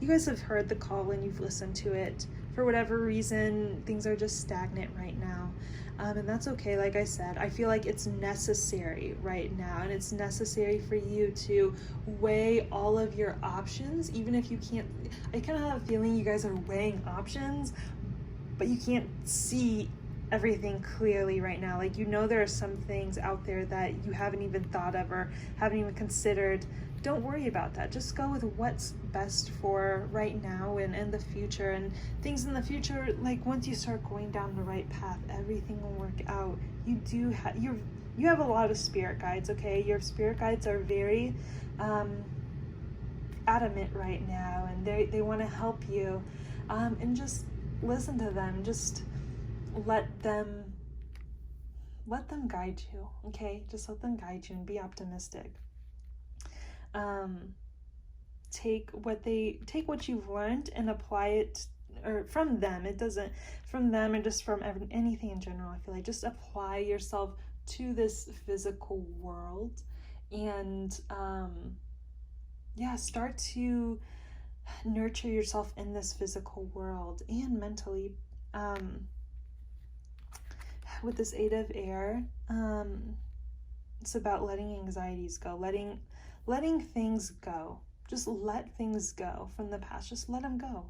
you guys have heard the call and you've listened to it. For whatever reason, things are just stagnant right now. And that's okay. Like I said, I feel like it's necessary right now, and it's necessary for you to weigh all of your options, even if you can't. I kind of have a feeling you guys are weighing options, but you can't see everything clearly right now. Like, you know, there are some things out there that you haven't even thought of or haven't even considered. Don't worry about that. Just go with what's best for right now and in the future. And things in the future, like once you start going down the right path, everything will work out. You have a lot of spirit guides, okay? Your spirit guides are very adamant right now, and they want to help you. And just listen to them. Just let them guide you, okay? Just let them guide you and be optimistic. Take what you've learned and apply it, or from them. It doesn't, from them, or just from anything in general. I feel like just apply yourself to this physical world, and start to nurture yourself in this physical world and mentally. With this 8 of air, it's about letting anxieties go, letting things go. Just let things go from the past. Just let them go,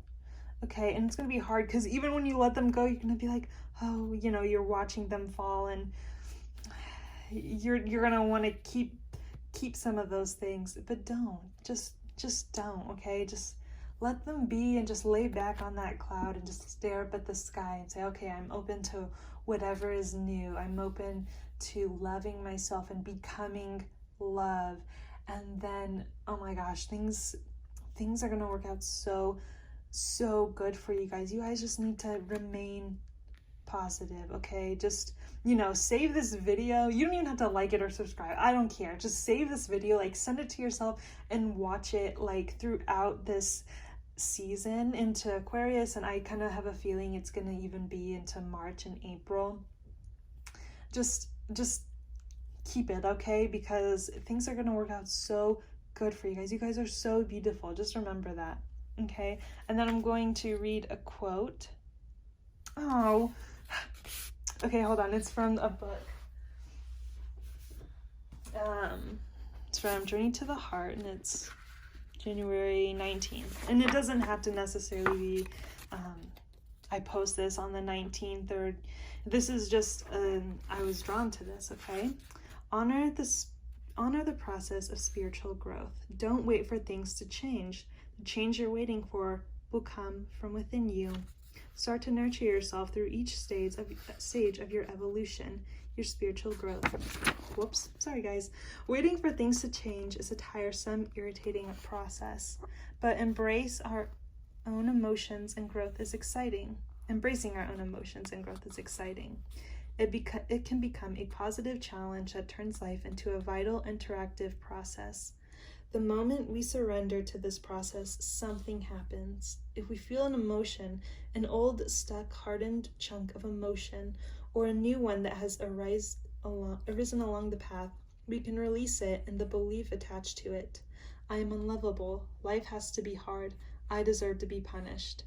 okay? And it's gonna be hard, because even when you let them go, you're gonna be like, oh, you know, you're watching them fall, and you're gonna want to keep some of those things, but don't. Just don't, okay? Just let them be, and just lay back on that cloud and just stare up at the sky and say, okay, I'm open to whatever is new. I'm open to loving myself and becoming love. And then, oh my gosh, things are gonna work out so good for you guys. You guys just need to remain positive, okay? Just, you know, save this video. You don't even have to like it or subscribe. I don't care. Just save this video, like send it to yourself and watch it like throughout this season into Aquarius. And I kind of have a feeling it's gonna even be into March and April. Just keep it, okay? Because things are gonna work out so good for you guys. You guys are so beautiful. Just remember that, okay? And then I'm going to read a quote. Oh, okay, hold on. It's from a book. It's from Journey to the Heart, and it's January 19th. And it doesn't have to necessarily be, I post this on the 19th, or this is just, I was drawn to this, okay? Honor Honor the process of spiritual growth. Don't wait for things to change. The change you're waiting for will come from within you. Start to nurture yourself through each stage of your evolution, your spiritual growth. Whoops, sorry guys. Waiting for things to change is a tiresome, irritating process, but embrace our own emotions and growth is exciting. Embracing our own emotions and growth is exciting. It can become a positive challenge that turns life into a vital, interactive process. The moment we surrender to this process, something happens. If we feel an emotion, an old, stuck, hardened chunk of emotion, or a new one that has arisen along the path, we can release it and the belief attached to it. I am unlovable. Life has to be hard. I deserve to be punished.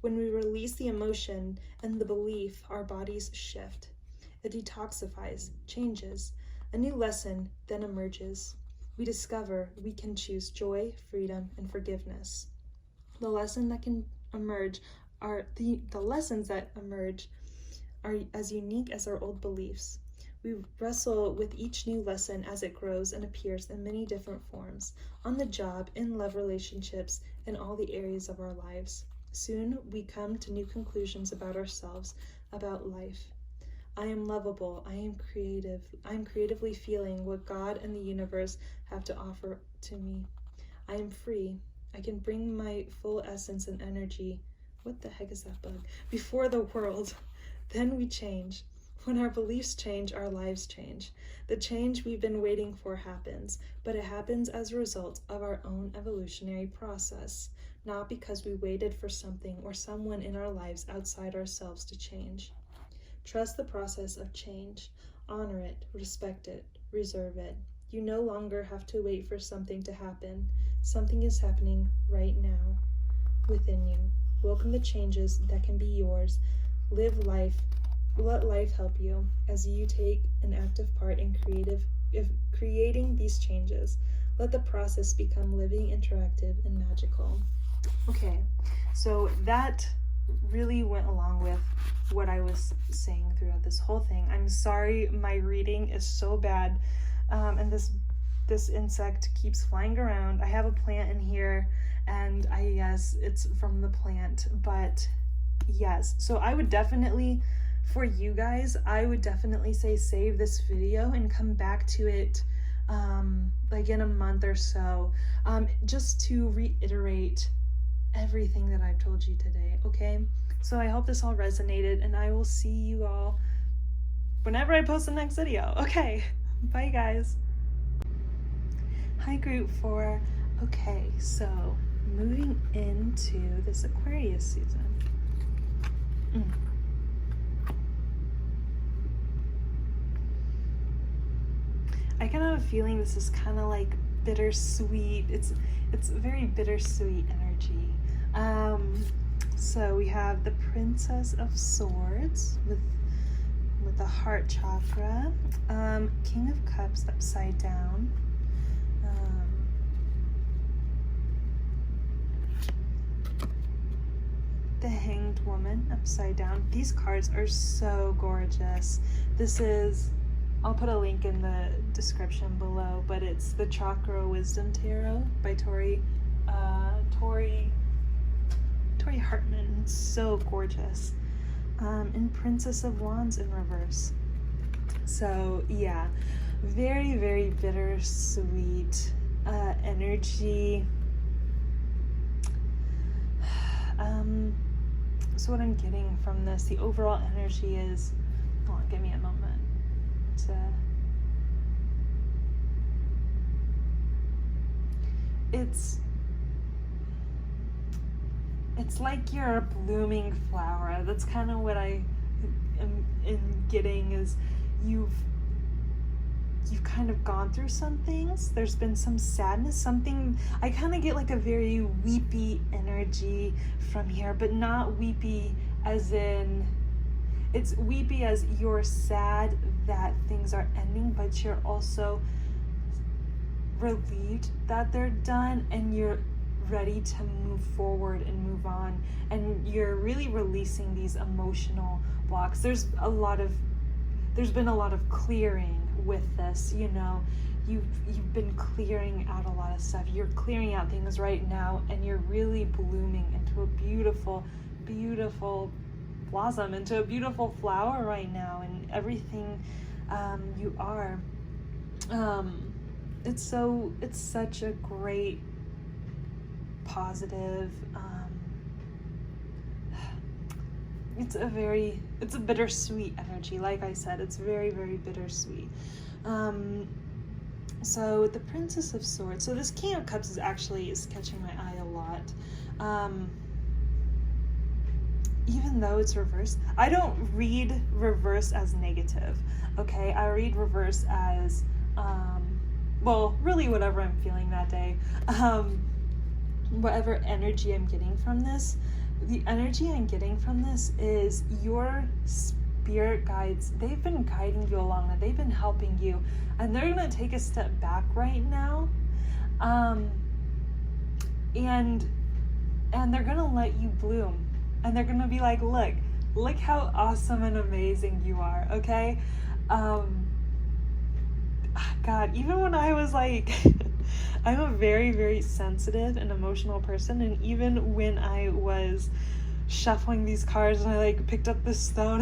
When we release the emotion and the belief, our bodies shift. It detoxifies, changes. A new lesson then emerges. We discover we can choose joy, freedom, and forgiveness. The lessons that emerge are as unique as our old beliefs. We wrestle with each new lesson as it grows and appears in many different forms, on the job, in love relationships, in all the areas of our lives. Soon we come to new conclusions about ourselves, about life. I am lovable. I am creative. I am creatively feeling what God and the universe have to offer to me. I am free. I can bring my full essence and energy. What the heck is that bug? Before the world. Then we change. When our beliefs change, our lives change. The change we've been waiting for happens, but it happens as a result of our own evolutionary process, not because we waited for something or someone in our lives outside ourselves to change. Trust the process of change. Honor it, respect it, reserve it. You no longer have to wait for something to happen. Something is happening right now within you. Welcome the changes that can be yours. Live life. Let life help you as you take an active part in creating these changes. Let the process become living, interactive, and magical. Okay, so that really went along with what I was saying throughout this whole thing. I'm sorry my reading is so bad, and this insect keeps flying around. I have a plant in here, and yes, it's from the plant, but yes. So I would definitely, for you guys, I would definitely say save this video and come back to it like in a month or so, just to reiterate everything that I've told you today, okay? So I hope this all resonated, and I will see you all whenever I post the next video. Okay, bye guys. Hi group 4. Okay, so moving into this Aquarius season. I kind of have a feeling this is kind of like bittersweet. It's very bittersweet energy. So we have the Princess of Swords with the heart chakra, King of Cups upside down, the Hanged Woman upside down. These cards are so gorgeous. This is, I'll put a link in the description below, but it's the Chakra Wisdom Tarot by Tori Hartman. It's so gorgeous. And Princess of Wands in reverse. So yeah, very, very bittersweet energy. So what I'm getting from this, the overall energy is, hold on, give me a moment to, it's like you're a blooming flower. That's kind of what I am getting, is you've kind of gone through some things. There's been some sadness, something, I kind of get like a very weepy energy from here, but not weepy as in, it's weepy as you're sad that things are ending, but you're also relieved that they're done, and you're ready to move forward and move on, and you're really releasing these emotional blocks. There's been a lot of clearing with this, you know. you've been clearing out a lot of stuff. You're clearing out things right now, and you're really blooming into a beautiful, beautiful blossom, into a beautiful flower right now, and everything you are. It's such a great, positive, it's a bittersweet energy. Like I said, it's very, very bittersweet. So the Princess of Swords. So this King of Cups is catching my eye a lot. Even though it's reversed, I don't read reverse as negative, okay? I read reverse as, well, really whatever I'm feeling that day. Whatever energy I'm getting from this, the energy I'm getting from this is your spirit guides. They've been guiding you along, and they've been helping you, and they're going to take a step back right now, and they're going to let you bloom, and they're going to be like, look how awesome and amazing you are, okay? God, even when I was like, I'm a very, very sensitive and emotional person, and even when I was shuffling these cards and I like picked up this stone,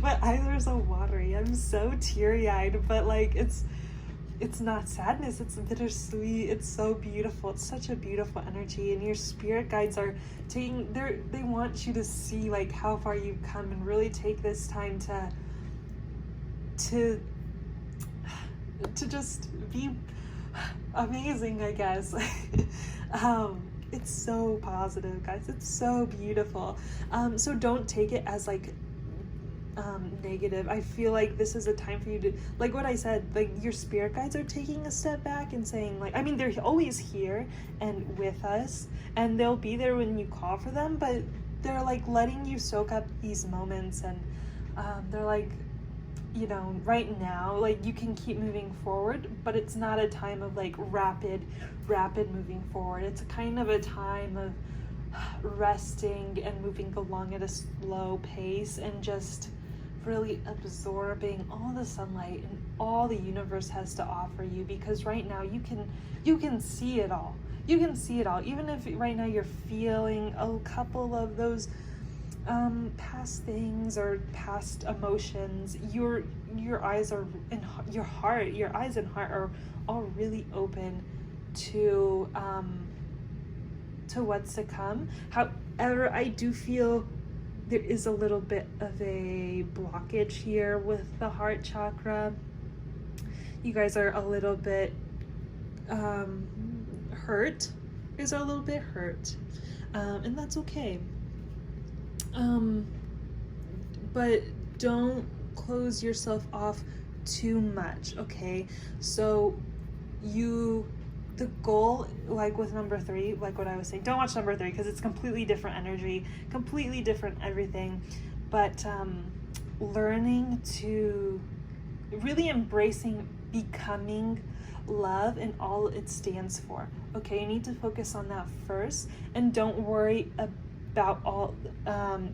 my eyes are so watery. I'm so teary-eyed, but like it's not sadness, it's bittersweet. It's so beautiful. It's such a beautiful energy, and your spirit guides are they want you to see like how far you've come, and really take this time to just be amazing, I guess. It's so positive, guys. It's so beautiful. So don't take it as like negative. I feel like this is a time for you to, like what I said, like your spirit guides are taking a step back and saying like, I mean, they're always here and with us, and they'll be there when you call for them, but they're like letting you soak up these moments, and they're like, you know, right now, like you can keep moving forward, but it's not a time of like rapid moving forward. It's a kind of a time of resting and moving along at a slow pace, and just really absorbing all the sunlight and all the universe has to offer you, because right now you can see it all. You can see it all, even if right now you're feeling a couple of those past things or past emotions. Your eyes are in your eyes and heart are all really open to what's to come. However, I do feel there is a little bit of a blockage here with the heart chakra. You guys are a little bit hurt. You guys are a little bit hurt, and that's okay. But don't close yourself off too much, okay? So the goal, like with number 3, like what I was saying, don't watch number 3 because it's completely different energy, completely different everything, but learning to really embracing becoming love and all it stands for, okay? You need to focus on that first, and don't worry about all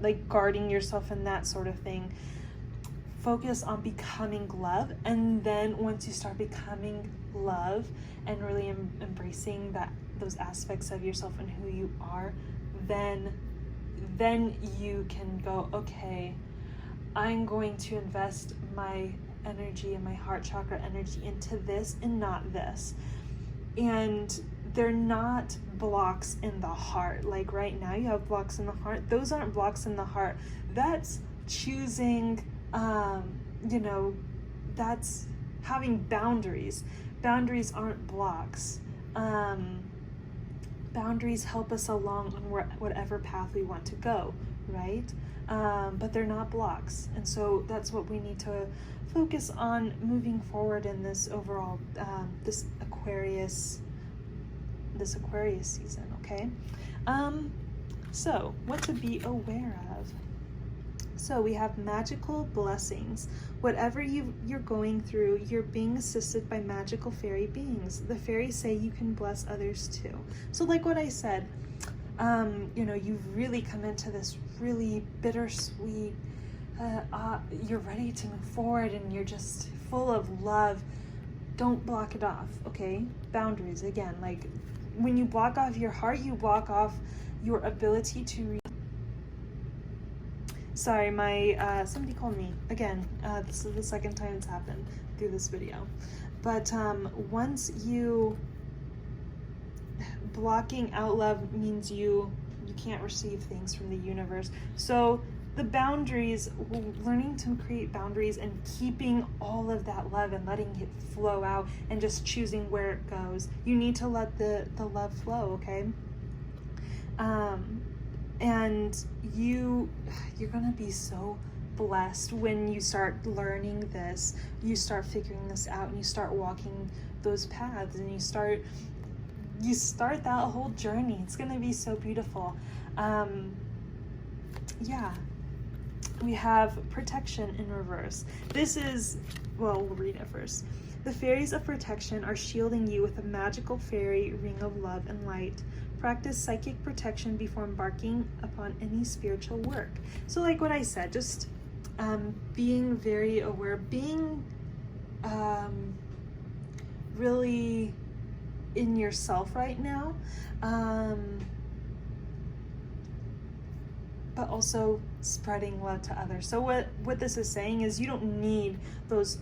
like guarding yourself and that sort of thing. Focus on becoming love, and then once you start becoming love and really embracing those aspects of yourself and who you are, then you can go, okay, I'm going to invest my energy and my heart chakra energy into this and not this. And they're not blocks in the heart. Like right now you have blocks in the heart. Those aren't blocks in the heart. That's choosing, that's having boundaries. Boundaries aren't blocks. Boundaries help us along on whatever path we want to go, right? But they're not blocks. And so that's what we need to focus on moving forward in this overall, this Aquarius season, okay? So what to be aware of. So we have magical blessings. Whatever you're going through, you're being assisted by magical fairy beings. The fairies say you can bless others too. So like what I said, you've really come into this really bittersweet, you're ready to move forward and you're just full of love. don't block it off, okay? Boundaries, again, like when you block off your heart, you block off your ability to Sorry, my somebody called me again. This is the second time it's happened through this video. But once you blocking out love means you can't receive things from the universe. So the boundaries, learning to create boundaries and keeping all of that love and letting it flow out and just choosing where it goes. You need to let the love flow, okay? And you're gonna be so blessed when you start learning this, you start figuring this out, and you start walking those paths, and you start that whole journey. It's gonna be so beautiful. Yeah, we have protection in reverse. This is, well, we'll read it first. The fairies of protection are shielding you with a magical fairy ring of love and light. Practice psychic protection before embarking upon any spiritual work. So like what I said, just being very aware, being really in yourself right now, but also spreading love to others. So what this is saying is you don't need those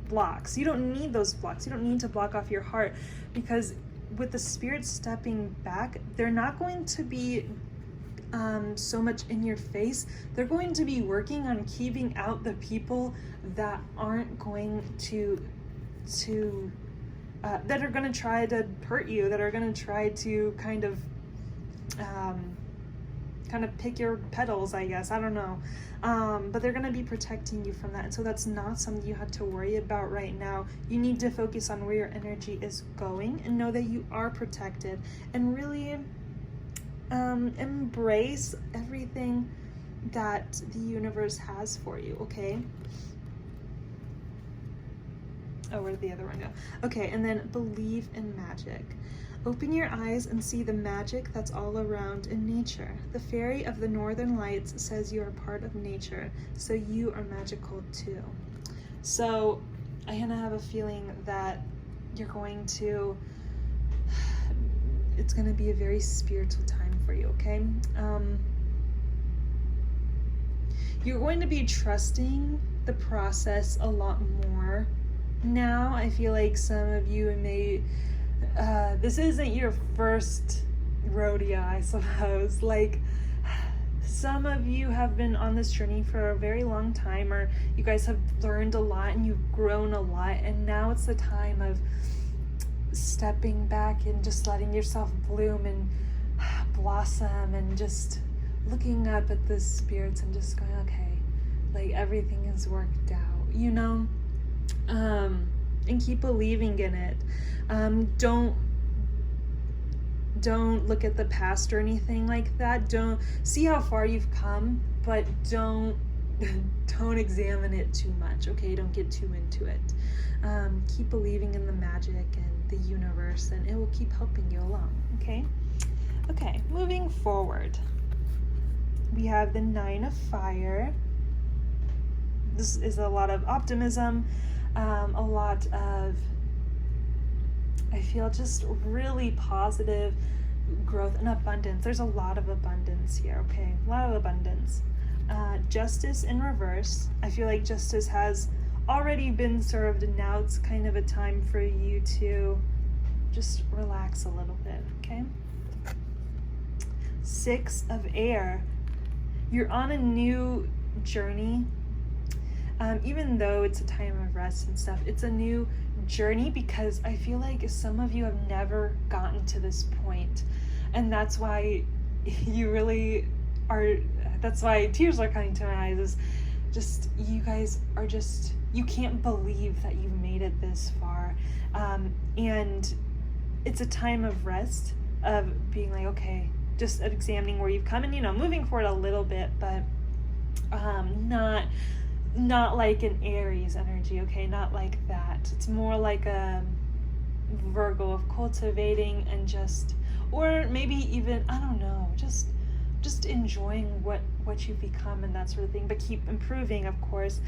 blocks. You don't need those blocks. You don't need to block off your heart, because with the spirits stepping back, they're not going to be so much in your face. They're going to be working on keeping out the people that aren't going to that are going to try to hurt you, that are going to try to kind of pick your petals, I guess. I don't know. But they're going to be protecting you from that. And so that's not something you have to worry about right now. You need to focus on where your energy is going and know that you are protected, and really embrace everything that the universe has for you, okay? Oh, where'd the other one go? Okay, and then believe in magic. Open your eyes and see the magic that's all around in nature. The fairy of the northern lights says you are part of nature, so you are magical too. So I kind of have a feeling that you're going to, it's going to be a very spiritual time for you, okay? You're going to be trusting the process a lot more now. I feel like some of you may, this isn't your first rodeo, I suppose. Like, some of you have been on this journey for a very long time, or you guys have learned a lot and you've grown a lot, and now it's the time of stepping back and just letting yourself bloom and blossom, and just looking up at the spirits and just going, okay, like everything is worked out, you know? And keep believing in it. Don't look at the past or anything like that. Don't see how far you've come, but don't examine it too much, okay? Don't get too into it. Keep believing in the magic and the universe, and it will keep helping you along, okay? Okay, moving forward. We have the Nine of Fire. This is a lot of optimism, a lot of, I feel, just really positive growth and abundance. There's a lot of abundance here, okay? A lot of abundance. Justice in reverse. I feel like justice has already been served, and now it's kind of a time for you to just relax a little bit, okay? Six of Air. You're on a new journey. Even though it's a time of rest and stuff, it's a new journey, because I feel like some of you have never gotten to this point, and that's why you really are, that's why tears are coming to my eyes, is just, you guys are just, you can't believe that you've made it this far, and it's a time of rest, of being like, okay, just examining where you've come, and, you know, moving forward a little bit, but not like an Aries energy, okay? Not like that. It's more like a Virgo of cultivating and just, or maybe even, I don't know, just enjoying what you've become and that sort of thing, but keep improving, of course.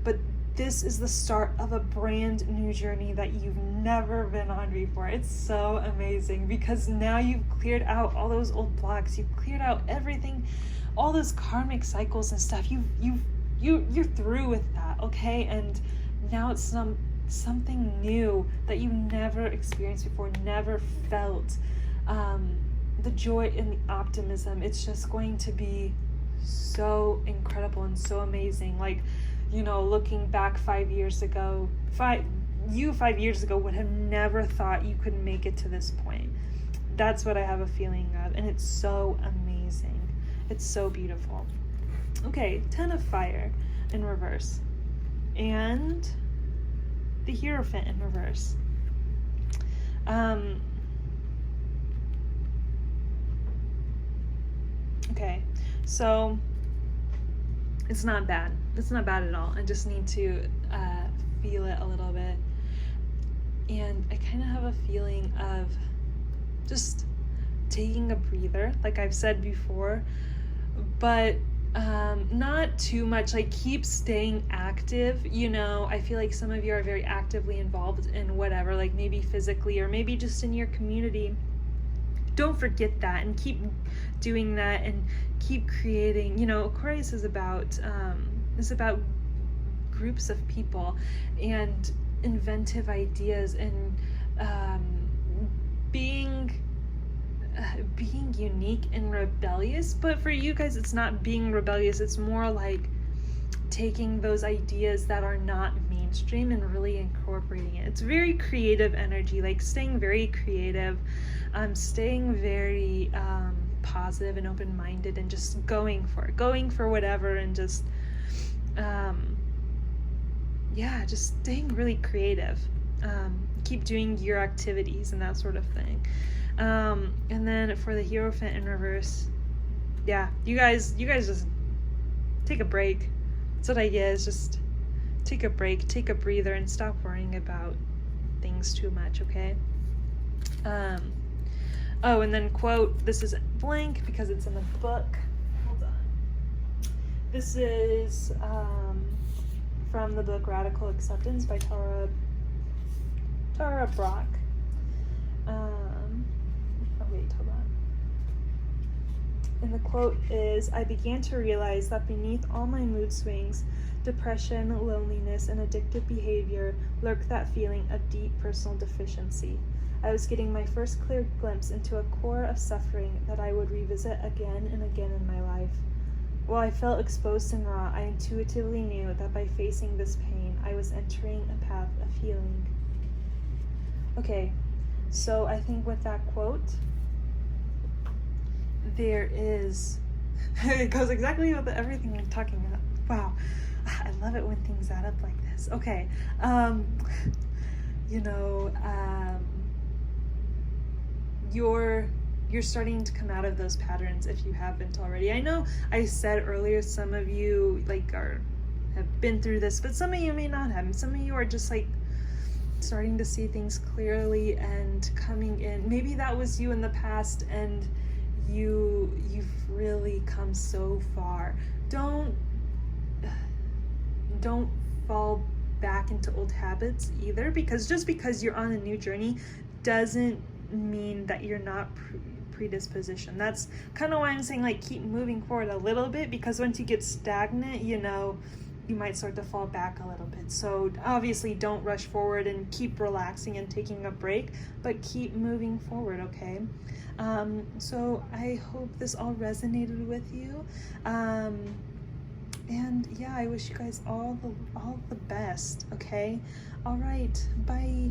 but this is the start of a brand new journey that you've never been on before. It's so amazing because now you've cleared out all those old blocks. You've cleared out everything, all those karmic cycles and stuff. You're through with that, okay? And now it's something new that you never experienced before, never felt. The joy and the optimism, it's just going to be so incredible and so amazing. Like, you know, looking back 5 years ago, 5 years ago would have never thought you could make it to this point. That's what I have a feeling of, and it's so amazing. It's so beautiful. Okay, 10 of Fire in reverse, and the Hierophant in reverse. Okay, so it's not bad. It's not bad at all. I just need to feel it a little bit. And I kind of have a feeling of just taking a breather, like I've said before, but not too much. Like, keep staying active. You know, I feel like some of you are very actively involved in whatever, like maybe physically or maybe just in your community. Don't forget that and keep doing that and keep creating. You know, Aquarius is about groups of people and inventive ideas and being unique and rebellious. But for you guys, it's not being rebellious. It's more like taking those ideas that are not mainstream and really incorporating it. It's very creative energy, like staying very creative, staying very positive and open-minded, and just going for whatever, and just just staying really creative. Keep doing your activities and that sort of thing. And then for the Hierophant in reverse, you guys just take a break. That's what I get, is just take a break, take a breather, and stop worrying about things too much, okay? Oh, and then quote, this is blank because it's in the book. Hold on. This is from the book Radical Acceptance by Tara Brach. Hold on. And the quote is, I began to realize that beneath all my mood swings, depression, loneliness, and addictive behavior lurked that feeling of deep personal deficiency. I was getting my first clear glimpse into a core of suffering that I would revisit again and again in my life. While I felt exposed and raw, I intuitively knew that by facing this pain, I was entering a path of healing. Okay, so I think with that quote, there is, it goes exactly with everything I'm talking about. Wow, I love it when things add up like this. Okay, you're starting to come out of those patterns if you haven't already. I know I said earlier some of you have been through this, but some of you may not have. Some of you are just like starting to see things clearly and coming in. Maybe that was you in the past, and you've really come so far. Don't fall back into old habits either, because just because you're on a new journey doesn't mean that you're not predisposition. That's kind of why I'm saying, like, keep moving forward a little bit, because once you get stagnant, you might start to fall back a little bit. So obviously don't rush forward, and keep relaxing and taking a break, but keep moving forward, okay? So I hope this all resonated with you. And yeah, I wish you guys all the best, okay? All right, bye.